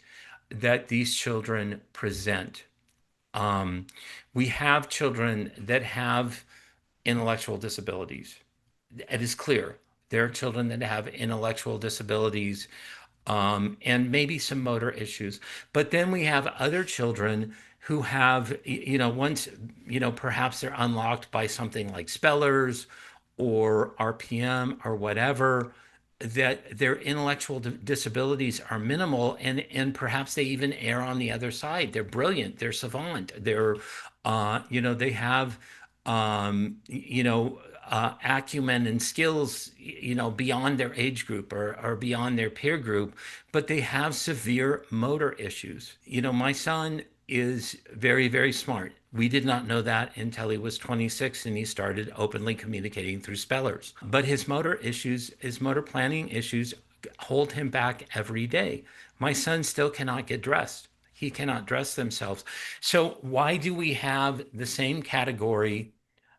that these children present. Um, we have children that have intellectual disabilities. It is clear there are children that have intellectual disabilities, and maybe some motor issues. But then we have other children who have, once, perhaps they're unlocked by something like spellers or RPM or whatever, that their intellectual disabilities are minimal, and perhaps they even err on the other side. They're brilliant, they're savant, they have acumen and skills, beyond their age group or beyond their peer group, but they have severe motor issues. My son is very, very smart. We did not know that until he was 26 and he started openly communicating through spellers. But his motor issues, his motor planning issues, hold him back every day. My son still cannot get dressed. He cannot dress themselves. So why do we have the same category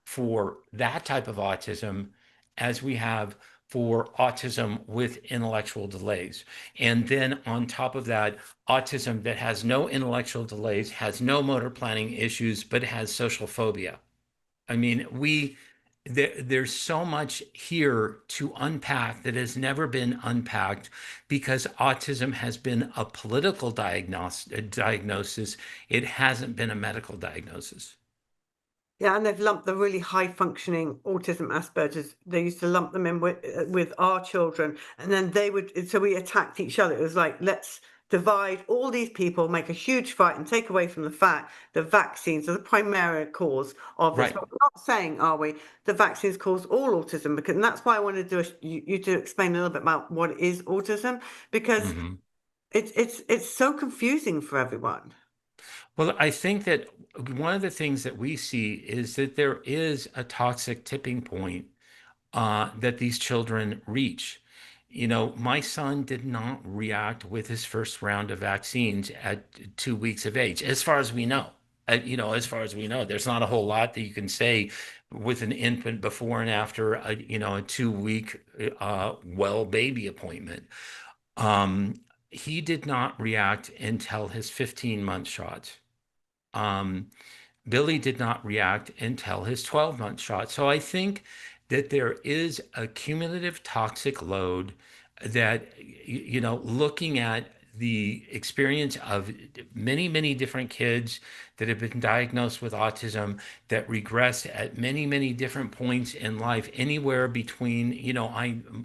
for that type of autism as we have for autism with intellectual delays? And then on top of that, autism that has no intellectual delays, has no motor planning issues, but has social phobia. I mean, there's so much here to unpack that has never been unpacked, because autism has been a political diagnosis. It hasn't been a medical diagnosis. Yeah, and they've lumped the really high functioning autism Asperger's. They used to lump them in with our children, and then so we attacked each other. It was like, let's divide all these people, make a huge fight, and take away from the fact that vaccines are the primary cause of this. Right. But we're not saying, are we, the vaccines cause all autism? Because, and that's why I wanted to do you to explain a little bit about what is autism, because Mm-hmm. it's so confusing for everyone. Well, I think that one of the things that we see is that there is a toxic tipping point that these children reach. My son did not react with his first round of vaccines at 2 weeks of age, as far as we know. As far as we know, there's not a whole lot that you can say with an infant before and after a 2 week well baby appointment. Um, he did not react until his 15-month shot. Billy did not react until his 12-month shot. So I think that there is a cumulative toxic load that, looking at the experience of many, many different kids that have been diagnosed with autism that regress at many, many different points in life, anywhere between,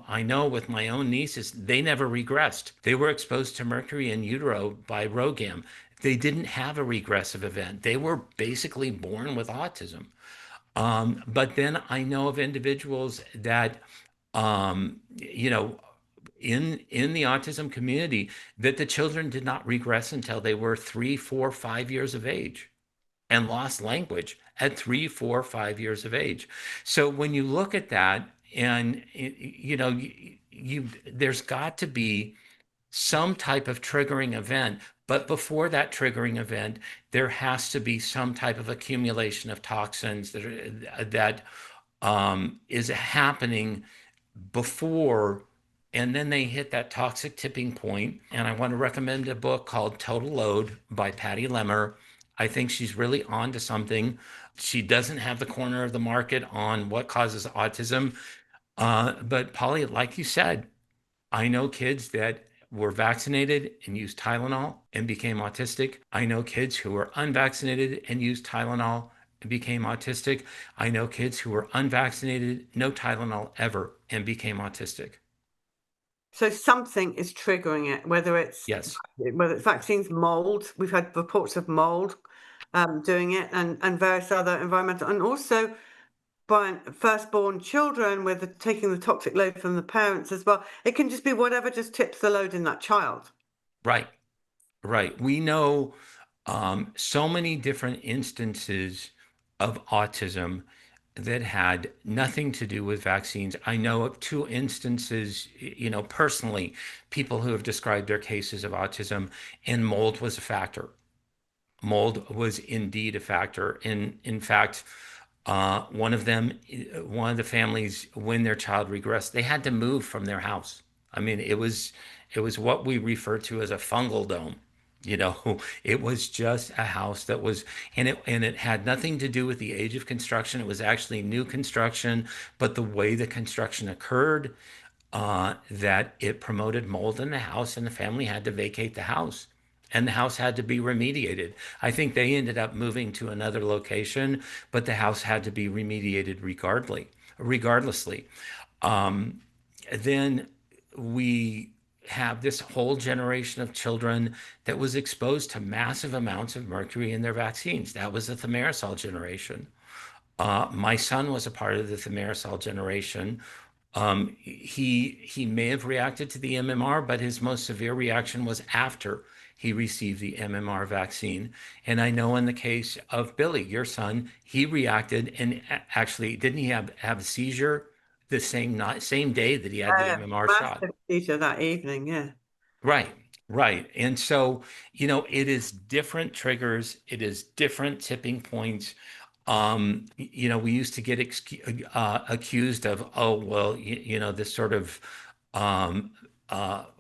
I know with my own nieces, they never regressed. They were exposed to mercury in utero by ROGAM. They didn't have a regressive event. They were basically born with autism. But then I know of individuals that, in the autism community that the children did not regress until they were 3, 4, 5 years of age and lost language at 3, 4, 5 years of age. So when you look at that, and there's got to be some type of triggering event. But before that triggering event, there has to be some type of accumulation of toxins that is happening before, and then they hit that toxic tipping point. And I want to recommend a book called Total Load by Patty Lemmer. I think she's really on to something. She doesn't have the corner of the market on what causes autism. But Polly, like you said, I know kids that were vaccinated and used Tylenol and became autistic. I know kids who were unvaccinated and used Tylenol and became autistic. I know kids who were unvaccinated, no Tylenol ever, and became autistic. So something is triggering it, whether it's Yes. vaccines, mold. We've had reports of mold doing it, and various other environmental, and also by firstborn children with taking the toxic load from the parents as well. It can just be whatever just tips the load in that child. Right. Right. We know so many different instances of autism that had nothing to do with vaccines. I know of 2 instances, personally, people who have described their cases of autism, and mold was a factor. Mold was indeed a factor. In fact, one of the families, when their child regressed, they had to move from their house. I mean, it was what we refer to as a fungal dome. It was just a house that was, and it had nothing to do with the age of construction. It was actually new construction, but the way the construction occurred, that it promoted mold in the house, and the family had to vacate the house, and the house had to be remediated. I think they ended up moving to another location, but the house had to be remediated regardlessly. Then we have this whole generation of children that was exposed to massive amounts of mercury in their vaccines. That was the thimerosal generation. My son was a part of the thimerosal generation. He may have reacted to the MMR, but his most severe reaction was after he received the MMR vaccine. And I know in the case of Billy, your son, he reacted, and actually, didn't he have a seizure the same day that he had the MMR shot? Massive seizure that evening, yeah. Right. And so, it is different triggers, it is different tipping points. We used to get accused of, oh, well, this sort of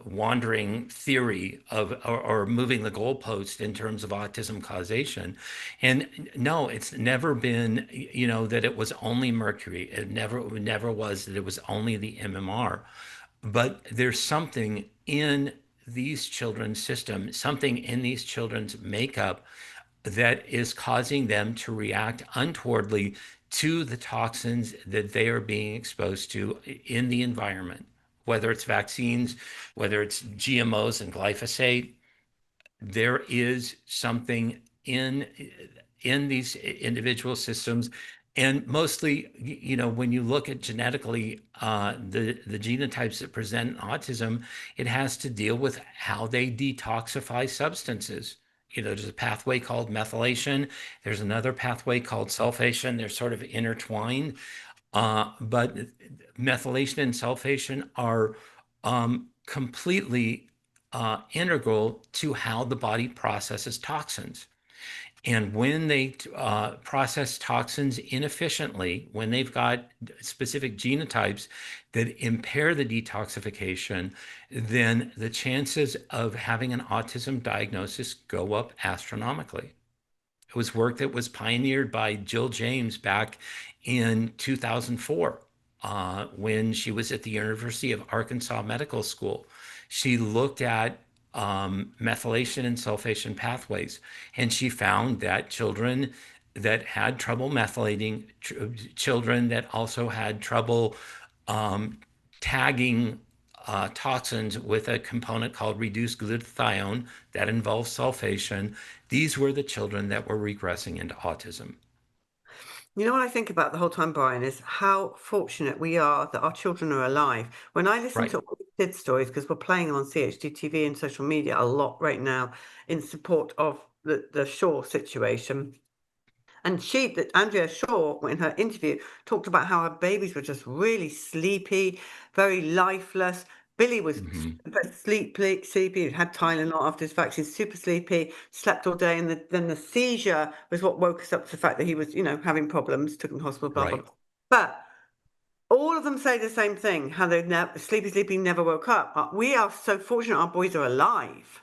wandering theory of or moving the goalpost in terms of autism causation. And no, it's never been, that it was only mercury. It never was that it was only the MMR. But there's something in these children's system, something in these children's makeup that is causing them to react untowardly to the toxins that they are being exposed to in the environment, whether it's vaccines, whether it's GMOs and glyphosate. There is something in these individual systems. And mostly, when you look at genetically, the genotypes that present autism, it has to deal with how they detoxify substances. There's a pathway called methylation. There's another pathway called sulfation. They're sort of intertwined. But methylation and sulfation are completely integral to how the body processes toxins. And when they process toxins inefficiently, when they've got specific genotypes that impair the detoxification, then the chances of having an autism diagnosis go up astronomically. It was work that was pioneered by Jill James back in 2004 when she was at the University of Arkansas Medical School. She looked at methylation and sulfation pathways, and she found that children that had trouble methylating, children that also had trouble tagging toxins with a component called reduced glutathione that involves sulfation, these were the children that were regressing into autism. You know what I think about the whole time, Brian, is how fortunate we are that our children are alive. When I listen Right. to all the kids' stories, because we're playing them on CHD TV and social media a lot right now in support of the Shaw situation. And Andrea Shaw, in her interview, talked about how her babies were just really sleepy, very lifeless. Billy was Hmm. super sleepy, had Tylenol after his vaccine, super sleepy, slept all day. And then the seizure was what woke us up to the fact that he was, having problems, took him to hospital, blah, blah, Right. blah. But all of them say the same thing, how they sleepy, never woke up. But we are so fortunate our boys are alive.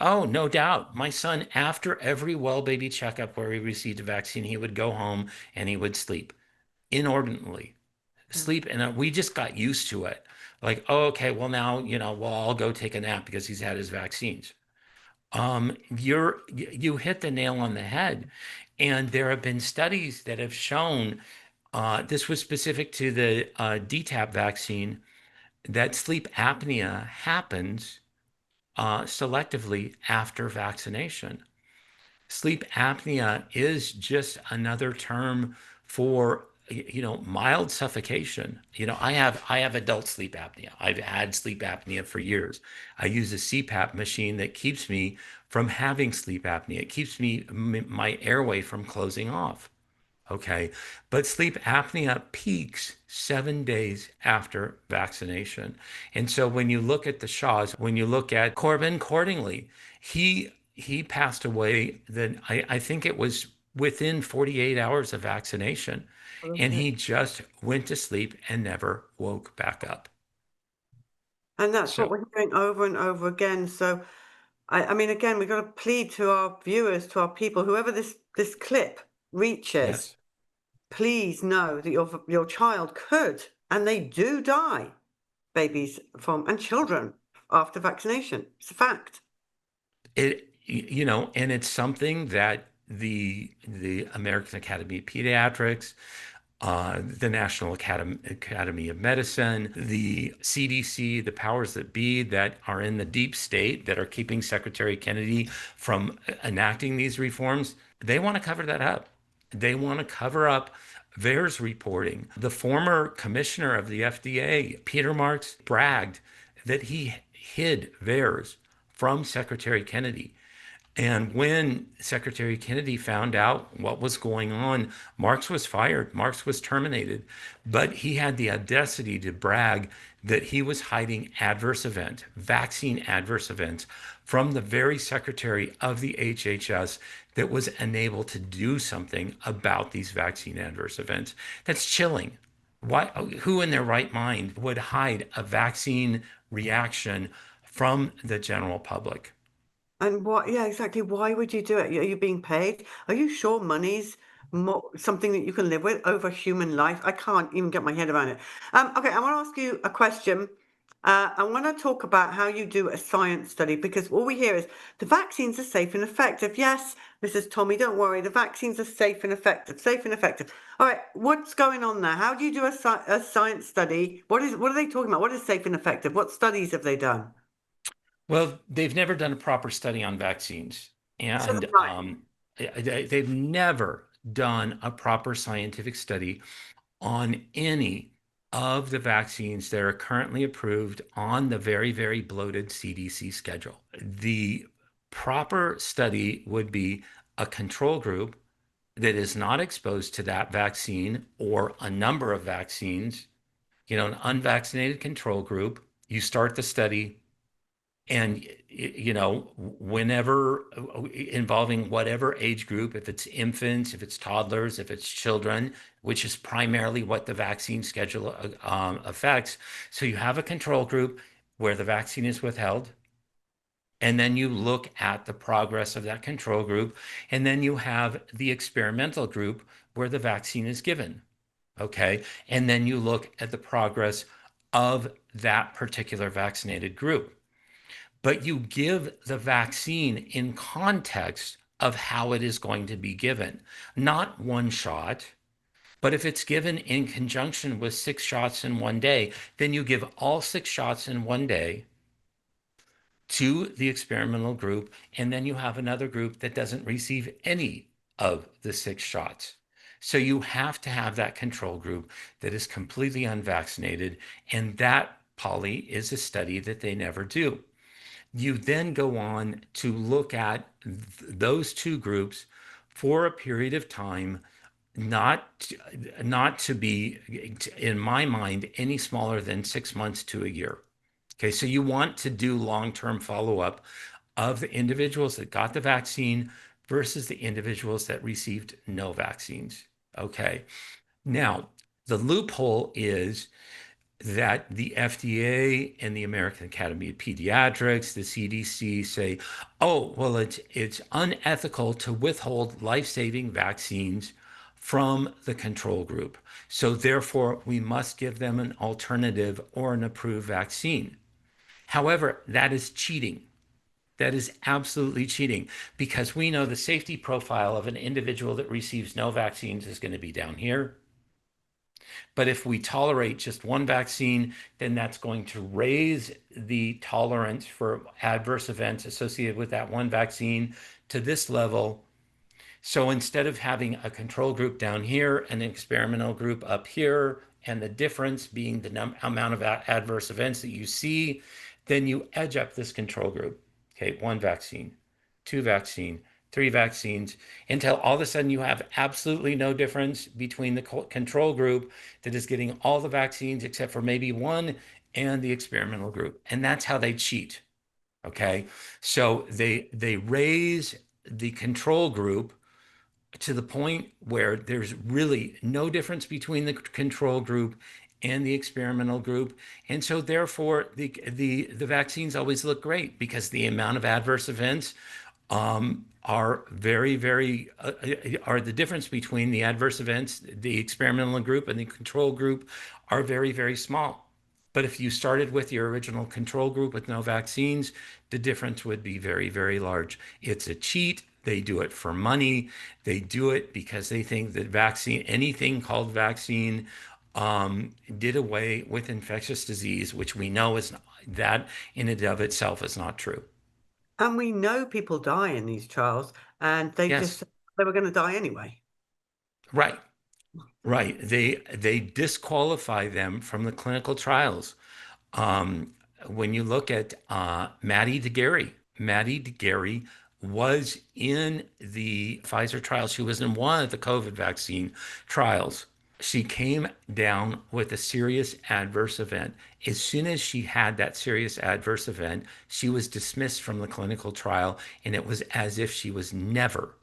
Oh, no doubt. My son, after every well baby checkup where he received a vaccine, he would go home and he would sleep inordinately. Sleep, and we just got used to it. Like, oh, okay, well now, well, I'll go take a nap because he's had his vaccines. You hit the nail on the head. And there have been studies that have shown this was specific to the DTaP vaccine that sleep apnea happens selectively after vaccination. Sleep apnea is just another term for mild suffocation. I have adult sleep apnea. I've had sleep apnea for years. I use a CPAP machine that keeps me from having sleep apnea. It keeps my airway from closing off. Okay. But sleep apnea peaks 7 days after vaccination. And so when you look at the Shaws, when you look at Corbin Cordingly, he passed away then I think it was within 48 hours of vaccination. And he just went to sleep and never woke back up. And that's what So we're hearing over and over again. So, I mean, again, we've got to plead to our viewers, to our people, whoever this clip reaches, yes. please know that your child could, and they do die, babies and children after vaccination. It's a fact. And it's something that the American Academy of Pediatrics, the National Academy of Medicine, the CDC, the powers that be that are in the deep state that are keeping Secretary Kennedy from enacting these reforms, they want to cover that up. They want to cover up VAERS reporting. The former commissioner of the FDA, Peter Marks, bragged that he hid VAERS from Secretary Kennedy. And when Secretary Kennedy found out what was going on, Marks was fired, Marks was terminated, but he had the audacity to brag that he was hiding vaccine adverse events from the very secretary of the HHS that was unable to do something about these vaccine adverse events. That's chilling. Why, who in their right mind would hide a vaccine reaction from the general public? And what, yeah, exactly. Why would you do it? Are you being paid? Are you sure money's something that you can live with over human life? I can't even get my head around it. Okay, I want to ask you a question. I want to talk about how you do a science study, because all we hear is the vaccines are safe and effective. Yes, Mrs. Tommy, don't worry. The vaccines are safe and effective. Safe and effective. All right, what's going on there? How do you do a science study? What are they talking about? What is safe and effective? What studies have they done? Well, they've never done a proper study on vaccines, So and right. they've never done a proper scientific study on any of the vaccines that are currently approved on the very, very bloated CDC schedule. The proper study would be a control group that is not exposed to that vaccine or a number of vaccines, an unvaccinated control group. You start the study, and whenever involving whatever age group, if it's infants, if it's toddlers, if it's children, which is primarily what the vaccine schedule affects. So you have a control group where the vaccine is withheld, and then you look at the progress of that control group, and then you have the experimental group where the vaccine is given. Okay, and then you look at the progress of that particular vaccinated group, but you give the vaccine in context of how it is going to be given, not one shot. But if it's given in conjunction with 6 shots in one day, then you give all 6 shots in one day to the experimental group, and then you have another group that doesn't receive any of the 6 shots. So you have to have that control group that is completely unvaccinated. And that, Polly, is a study that they never do. You then go on to look at those two groups for a period of time, not not to be, in my mind, any smaller than 6 months to a year. Okay, so you want to do long-term follow-up of the individuals that got the vaccine versus the individuals that received no vaccines. Okay, now the loophole is that the FDA and the American Academy of Pediatrics, the CDC say, oh, well, it's unethical to withhold life-saving vaccines from the control group. So therefore, we must give them an alternative or an approved vaccine. However, that is cheating. That is absolutely cheating, because we know the safety profile of an individual that receives no vaccines is going to be down here. But if we tolerate just one vaccine, then that's going to raise the tolerance for adverse events associated with that one vaccine to this level. So instead of having a control group down here and an experimental group up here, and the difference being the amount of adverse events that you see, then you edge up this control group. Okay, one vaccine, two vaccine, three vaccines, until all of a sudden you have absolutely no difference between the control group that is getting all the vaccines except for maybe one and the experimental group. And that's how they cheat. Okay, so they raise the control group to the point where there's really no difference between the control group and the experimental group. And so therefore the vaccines always look great, because the amount of adverse events are are the difference between the adverse events, the experimental group and the control group, are very, very small. But if you started with your original control group with no vaccines, the difference would be very, very large. It's a cheat. They do it for money. They do it because they think that anything called vaccine, did away with infectious disease, which we know is not, that in and of itself is not true. And we know people die in these trials, and they just Yes, said they were going to die anyway. right, right. They disqualify them from the clinical trials. Um, when you look at Maddie DeGarry was in the Pfizer trial. She was in one of the COVID vaccine trials. She came down with a serious adverse event. As soon as she had that serious adverse event, she was dismissed from the clinical trial, and it was as if she was never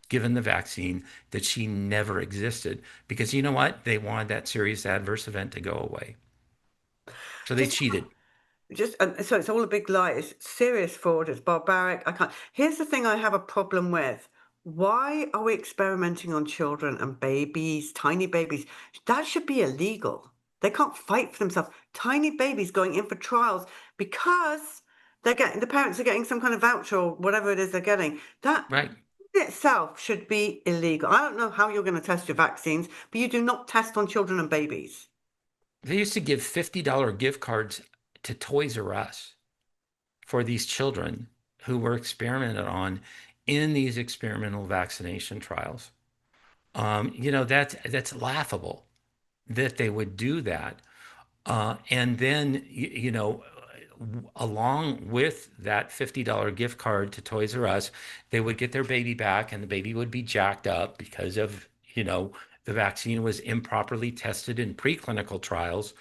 given the vaccine, that she never existed. Because you know what? They wanted that serious adverse event to go away. So they Just cheated. so it's all a big lie. It's serious fraud. It's barbaric. I can't. Here's the thing I have a problem with. Why are we experimenting on children and babies, tiny babies? That should be illegal. They can't fight for themselves. Tiny babies going in for trials because the parents are getting some kind of voucher or whatever it is they're getting. That Right. in itself should be illegal. I don't know how you're going to test your vaccines, but you do not test on children and babies. They used to give $50 gift cards to Toys R Us for these children who were experimented on in these experimental vaccination trials. That's laughable that they would do that. And then, along with that $50 gift card to Toys R Us, they would get their baby back, and the baby would be jacked up because of, the vaccine was improperly tested in preclinical trials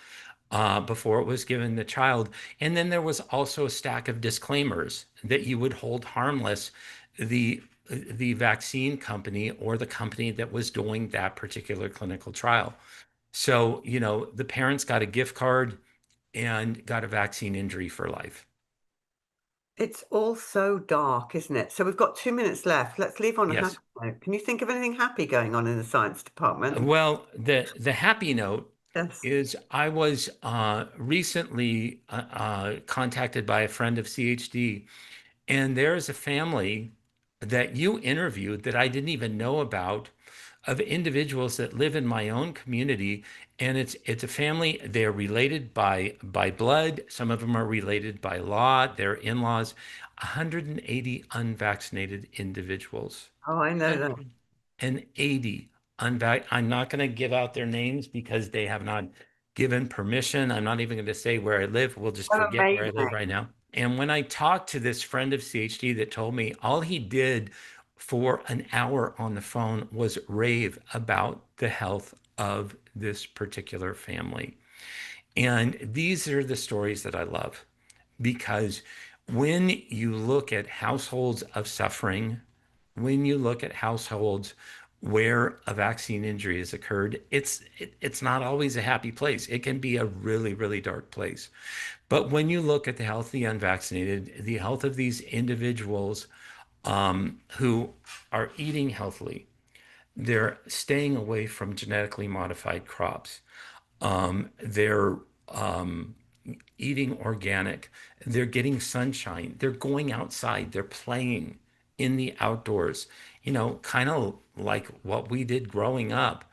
before it was given the child. And then there was also a stack of disclaimers that you would hold harmless the vaccine company or the company that was doing that particular clinical trial. So, the parents got a gift card and got a vaccine injury for life. It's all so dark, isn't it? So we've got 2 minutes left. Let's leave on a happy Yes. note. Can you think of anything happy going on in the science department? Well, the happy note Yes. is I was recently contacted by a friend of CHD, and there's a family that you interviewed that I didn't even know about, of individuals that live in my own community. And it's a family. They're related by blood. Some of them are related by law. They're in-laws. 180 unvaccinated individuals. Oh, I know that. 180 I'm not going to give out their names because they have not given permission. I'm not even going to say where I live. We'll just Oh, forget where I amazing. live right now. And when I talked to this friend of CHD that told me all he did for an hour on the phone was rave about the health of this particular family. And these are the stories that I love, because when you look at households of suffering, when you look at households where a vaccine injury has occurred, it's not always a happy place. It can be a really, really dark place. But when you look at the health of the unvaccinated, the health of these individuals who are eating healthily, they're staying away from genetically modified crops. They're eating organic. They're getting sunshine. They're going outside. They're playing in the outdoors, kind of like what we did growing up.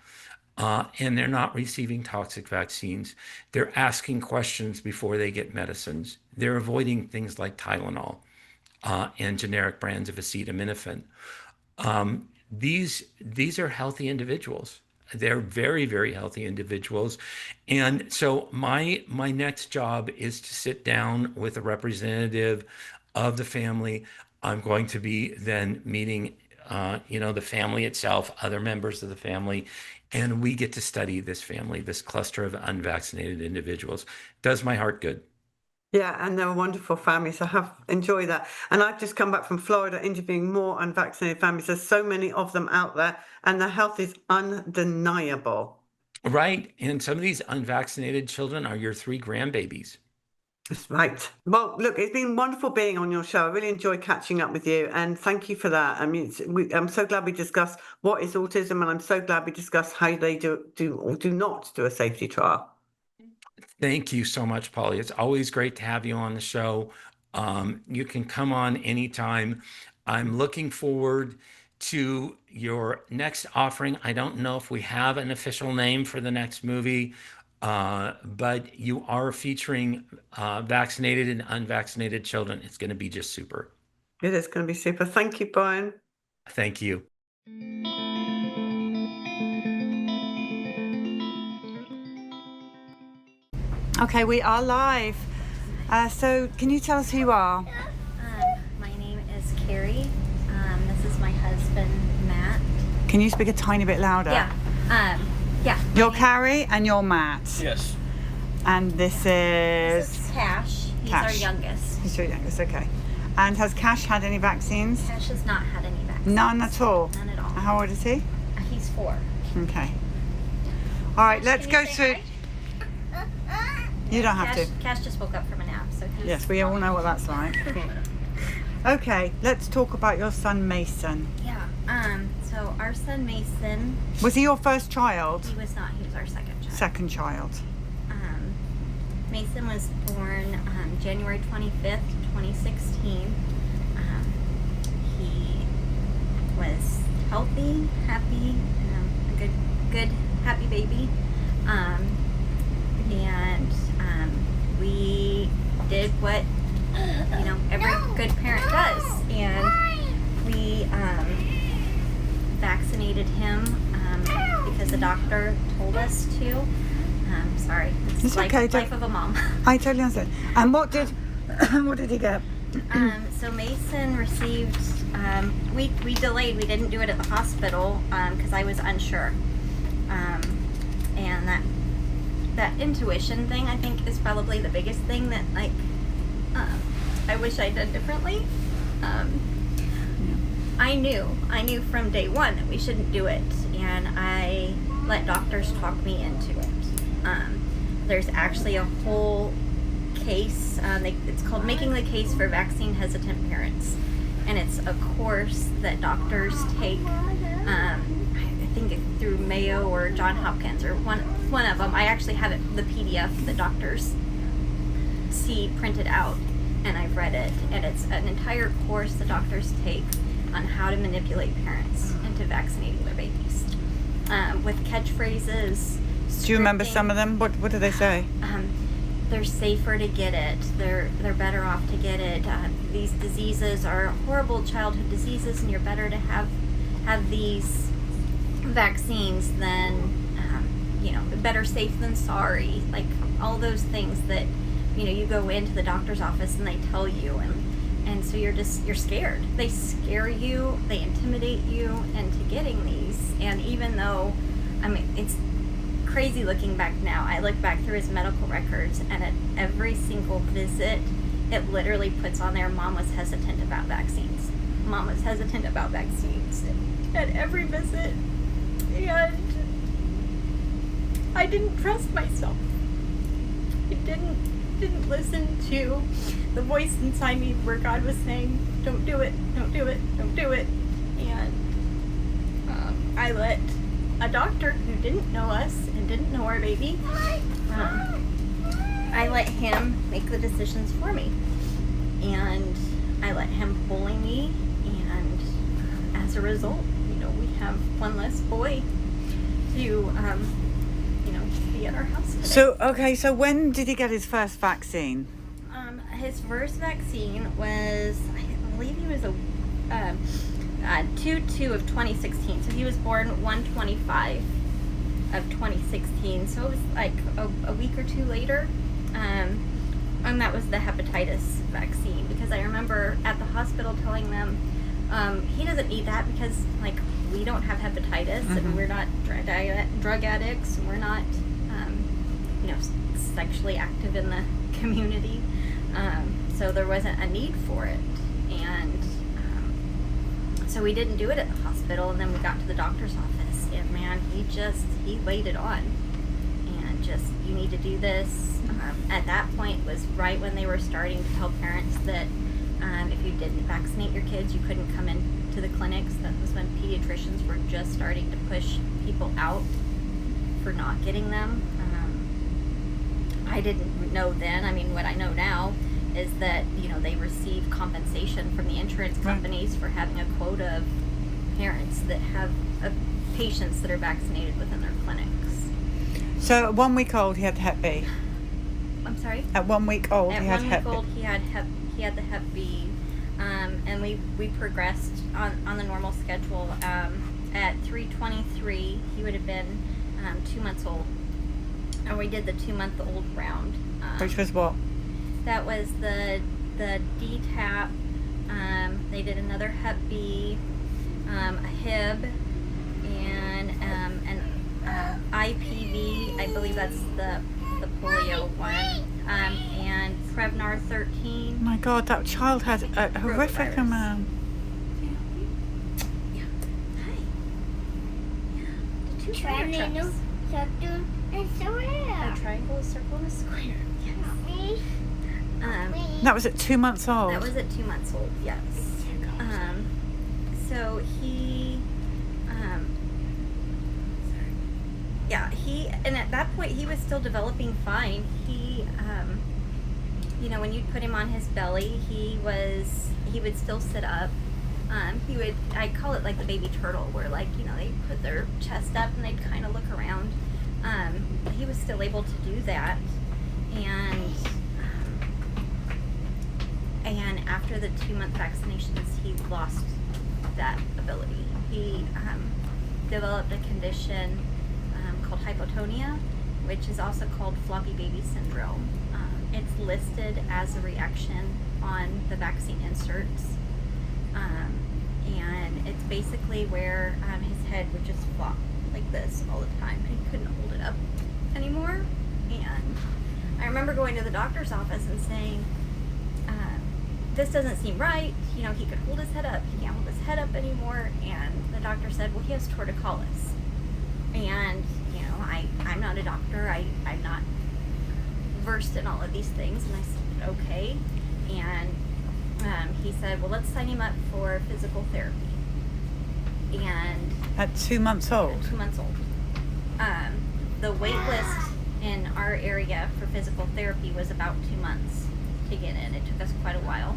And they're not receiving toxic vaccines. They're asking questions before they get medicines. They're avoiding things like Tylenol and generic brands of acetaminophen. These are healthy individuals. They're very, very healthy individuals. And so my next job is to sit down with a representative of the family. I'm going to be then meeting, the family itself, other members of the family, and we get to study this family, this cluster of unvaccinated individuals. Does my heart good. Yeah, and they're a wonderful family, so I have enjoyed that. And I've just come back from Florida interviewing more unvaccinated families. There's so many of them out there, and their health is undeniable. Right. And some of these unvaccinated children are your 3 grandbabies. That's right. Well, look, it's been wonderful being on your show. I really enjoyed catching up with you, and thank you for that. I mean, I'm so glad we discussed what is autism, and I'm so glad we discussed how they do or do not do a safety trial. Thank you so much, Polly. It's always great to have you on the show. You can come on anytime. I'm looking forward to your next offering. I don't know if we have an official name for the next movie, but you are featuring vaccinated and unvaccinated children. It's going to be just super. It is going to be super. Thank you, Brian. Thank you. Okay, we are live. So can you tell us who you are? My name is Carrie. This is my husband, Matt. Can you speak a tiny bit louder? Yeah. You're Carrie and you're Matt. Yes. And this This is is Cash. He's Cash. our youngest. He's your youngest, okay. And has Cash had any vaccines? Cash has not had any vaccines. None at all. None at all. How old is he? He's 4. Okay. All right, let's Can go you say through. hi? You don't have to. Cash just woke up from a nap, so he's Yes, we all know what that's like. Okay, let's talk about your son Mason. Yeah. So our son Mason, Was he your first child? he was not. He was our second child. Second child. Mason was born January 25th, 2016. He was healthy, happy, a good, happy baby. And we did what every good parent does, and we vaccinated him because the doctor told us to. Sorry, It's life, okay, life of a mom. I totally understand. And what did he get? So Mason received. We delayed. We didn't do it at the hospital because I was unsure, and that intuition thing, I think, is probably the biggest thing that I wish I'd done differently. I knew from day one that we shouldn't do it, and I let doctors talk me into it. There's actually a whole case, it's called Making the Case for Vaccine Hesitant Parents, and it's a course that doctors take, I think through Mayo or Johns Hopkins or one of them. I actually have it, the PDF that doctors see printed out, and I've read it, and it's an entire course the doctors take on how to manipulate parents into vaccinating their babies, with catchphrases. Do you remember some of them? What do they say? They're safer to get it. They're better off to get it. These diseases are horrible childhood diseases, and you're better to have these vaccines, then better safe than sorry, like all those things that you go into the doctor's office and they tell you, and so you're scared. They scare you, they intimidate you into getting these. And even though, it's crazy looking back now, I look back through his medical records, and at every single visit it literally puts on there, Mom was hesitant about vaccines. Mom was hesitant about vaccines at every visit. And I didn't trust myself. I didn't listen to the voice inside me where God was saying, don't do it, don't do it, don't do it. And I let a doctor who didn't know us and didn't know our baby, I let him make the decisions for me. And I let him bully me, and as a result, we have one less boy to be at our house today. So when did he get his first vaccine? His first vaccine was, I believe he was a 2/2 of 2016. So he was born 1/25 of 2016. So it was like a week or two later. And that was the hepatitis vaccine, because I remember at the hospital telling them, he doesn't need that because we don't have hepatitis, and we're not drug addicts, and we're not sexually active in the community, so there wasn't a need for it. And so we didn't do it at the hospital, and then we got to the doctor's office, and man, he laid it on, and you need to do this. At that point was right when they were starting to tell parents that if you didn't vaccinate your kids, you couldn't come into the clinics. That was when pediatricians were just starting to push people out for not getting them. I didn't know then. What I know now is that they receive compensation from the insurance companies for having a quota of parents that have patients that are vaccinated within their clinics. So at 1 week old, he had Hep B. I'm sorry? At 1 week old, At he had 1 Hep week B. old, he had the Hep B, and we progressed on the normal schedule. At 3/23, he would have been 2 months old, and we did the 2-month-old round. Which was what? That was the DTaP. They did another Hep B, a Hib, and an IPV. I believe that's the polio one. And Prevnar 13. My God, that child had a horrific Rotavirus. amount. Yeah. Hi. Yeah. The two fire trucks. Circle and square. A triangle, a circle, and a square. Yes. That was at 2 months old. That was at 2 months old. Yes. So he, and at that point he was still developing fine. He, when you'd put him on his belly, he would still sit up. I call it like the baby turtle, where they put their chest up and they'd kind of look around. He was still able to do that, and after the 2-month vaccinations, he lost that ability. He developed a condition called hypotonia, which is also called floppy baby syndrome. It's listed as a reaction on the vaccine inserts, and it's basically where his head would just flop like this all the time, and he couldn't hold it up anymore. And I remember going to the doctor's office and saying, this doesn't seem right. He could hold his head up. He can't hold his head up anymore. And the doctor said, well, he has torticollis. And, I'm not a doctor. I'm not versed in all of these things. And I said, okay. And he said, well, let's sign him up for physical therapy. And At 2 months old? 2 months old. The wait list in our area for physical therapy was about 2 months to get in. It took us quite a while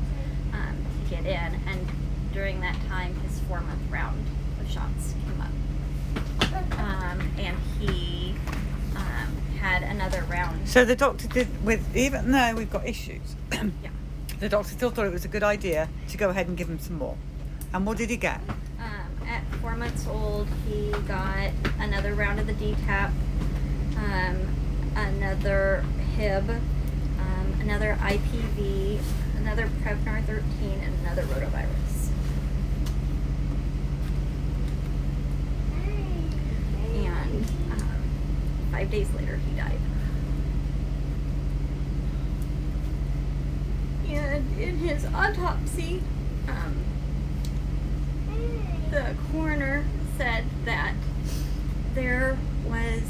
to get in, and during that time his 4-month round of shots came up, and he had another round. So the doctor even though we've got issues, Yeah. the doctor still thought it was a good idea to go ahead and give him some more. And what did he get? At 4 months old, he got another round of the DTaP, another Hib, another IPV, another Prevnar 13, and another rotavirus. And 5 days later, he died. And in his autopsy, the coroner said that there was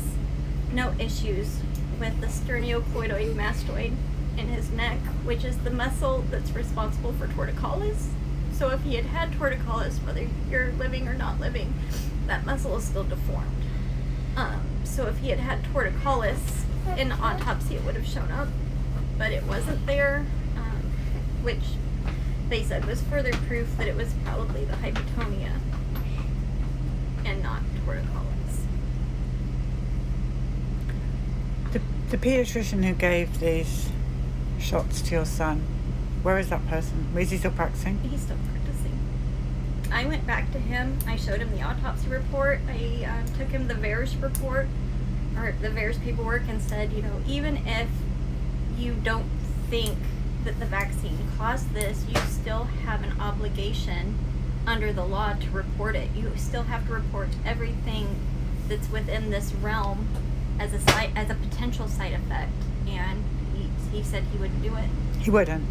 no issues with the sternocleidoid mastoid in his neck, which is the muscle that's responsible for torticollis. So if he had had torticollis, whether you're living or not living, that muscle is still deformed. So if he had had torticollis in the autopsy, it would have shown up, but it wasn't there, which they said was further proof that it was probably the hypotonia and not torticollis. The pediatrician who gave these shots to your son, where is that person? Is he still practicing? He's still practicing. I went back to him. I showed him the autopsy report. I took him the VAERS report, or the VAERS paperwork, and said, even if you don't think that the vaccine caused this, you still have an obligation under the law to report it. You still have to report everything that's within this realm as a potential side effect. And he said he wouldn't do it. He wouldn't.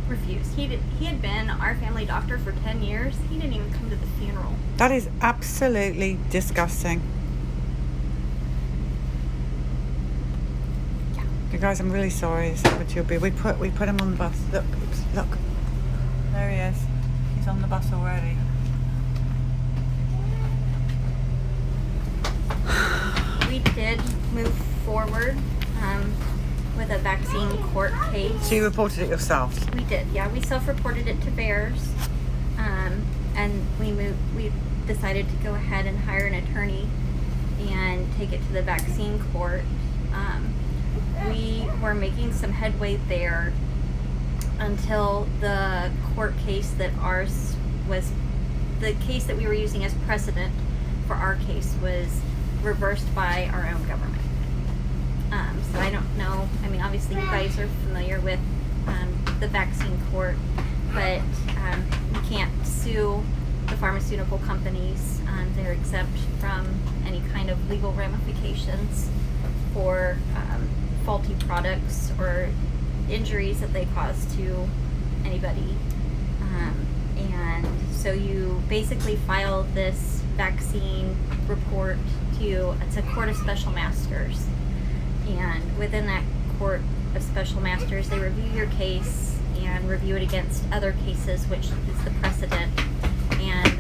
Refused. He had been our family doctor for 10 years. He didn't even come to the funeral. That is absolutely disgusting. Yeah. You guys, I'm really sorry this happened to your baby. We put him on the bus. Look. There he is. He's on the bus already. We did move forward with a vaccine court case. So you reported it yourselves? We did, yeah. We self-reported it to VAERS, and we decided to go ahead and hire an attorney and take it to the vaccine court. We were making some headway there until the court case that ours was, the case that we were using as precedent for our case was reversed by our own government. So I don't know, obviously you guys are familiar with the vaccine court, but you can't sue the pharmaceutical companies. They're exempt from any kind of legal ramifications for faulty products or injuries that they cause to anybody. And so you basically file this vaccine report it's a court of special masters. And within that court of special masters, they review your case and review it against other cases, which is the precedent. And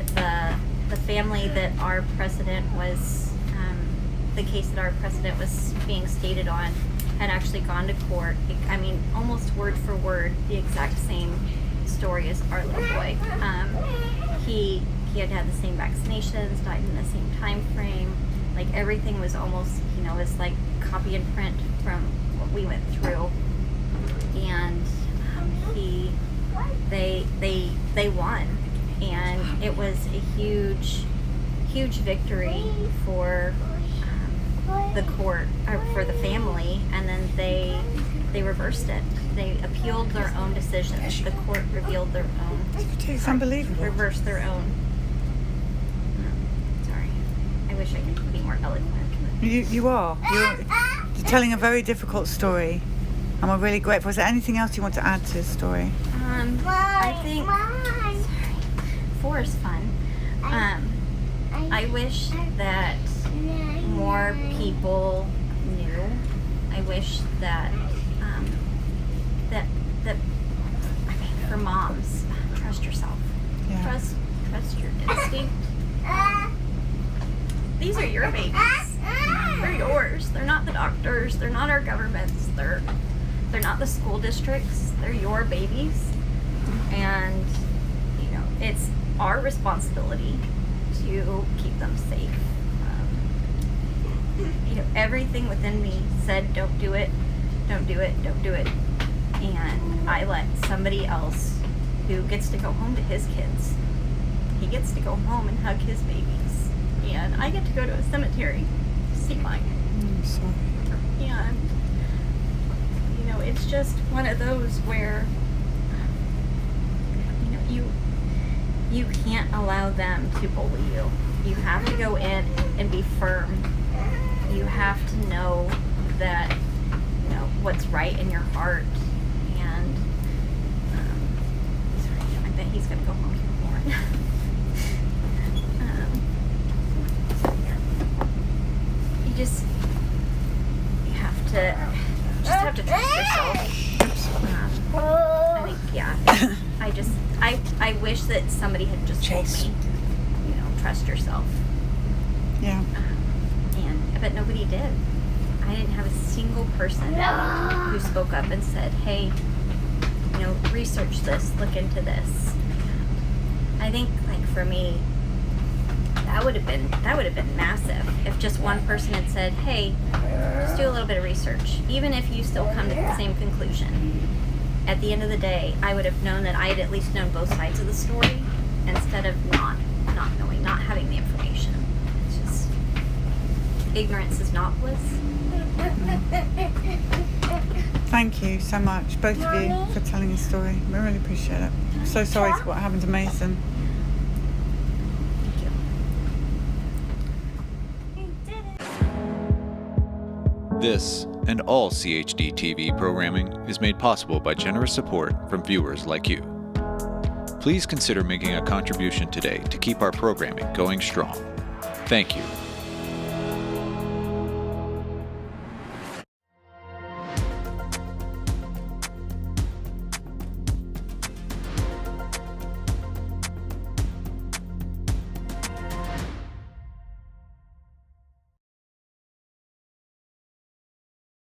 the family that our precedent was, the case that our precedent was being stated on, had actually gone to court. Almost word for word, the exact same story as our little boy. He had had the same vaccinations, died in the same time frame. Like everything was almost, it's like copy and print from what we went through. And they won, and it was a huge victory for the court, or for the family. And then they reversed it. They appealed their own decisions. The court revealed their own. It's unbelievable. Reversed their own. Sorry, I wish I could be more eloquent. You are. You're telling a very difficult story, and we're really grateful. Is there anything else you want to add to the story? I think 4 is fun. I wish that more people knew. I wish that for moms, trust yourself. Yeah. Trust your instinct. These are your babies. They're yours. They're not the doctors. They're not our governments. They're not the school districts. They're your babies. And, it's our responsibility to keep them safe. Everything within me said, don't do it, don't do it, don't do it. And I let somebody else who gets to go home to his kids he gets to go home and hug his babies, and I get to go to a cemetery to see mine. I'm sorry. And it's just one of those where you can't allow them to bully you. You have to go in and be firm. You have to know that what's right in your heart. And sorry, I bet he's gonna go home here more. You have to trust yourself. I think, yeah. I wish that somebody had just told me, trust yourself. Yeah. And I bet nobody did. I didn't have a single person who spoke up and said, hey, research this, look into this. I think, like, for me, that would have been massive if just one person had said, hey, just do a little bit of research. Even if you still come to the same conclusion, at the end of the day, I would have known that I had at least known both sides of the story instead of not knowing, not having the information. It's just, ignorance is not bliss. Thank you so much, both of you, for telling your story. We really appreciate it. So sorry for what happened to Mason. This and all CHD TV programming is made possible by generous support from viewers like you. Please consider making a contribution today to keep our programming going strong. Thank you.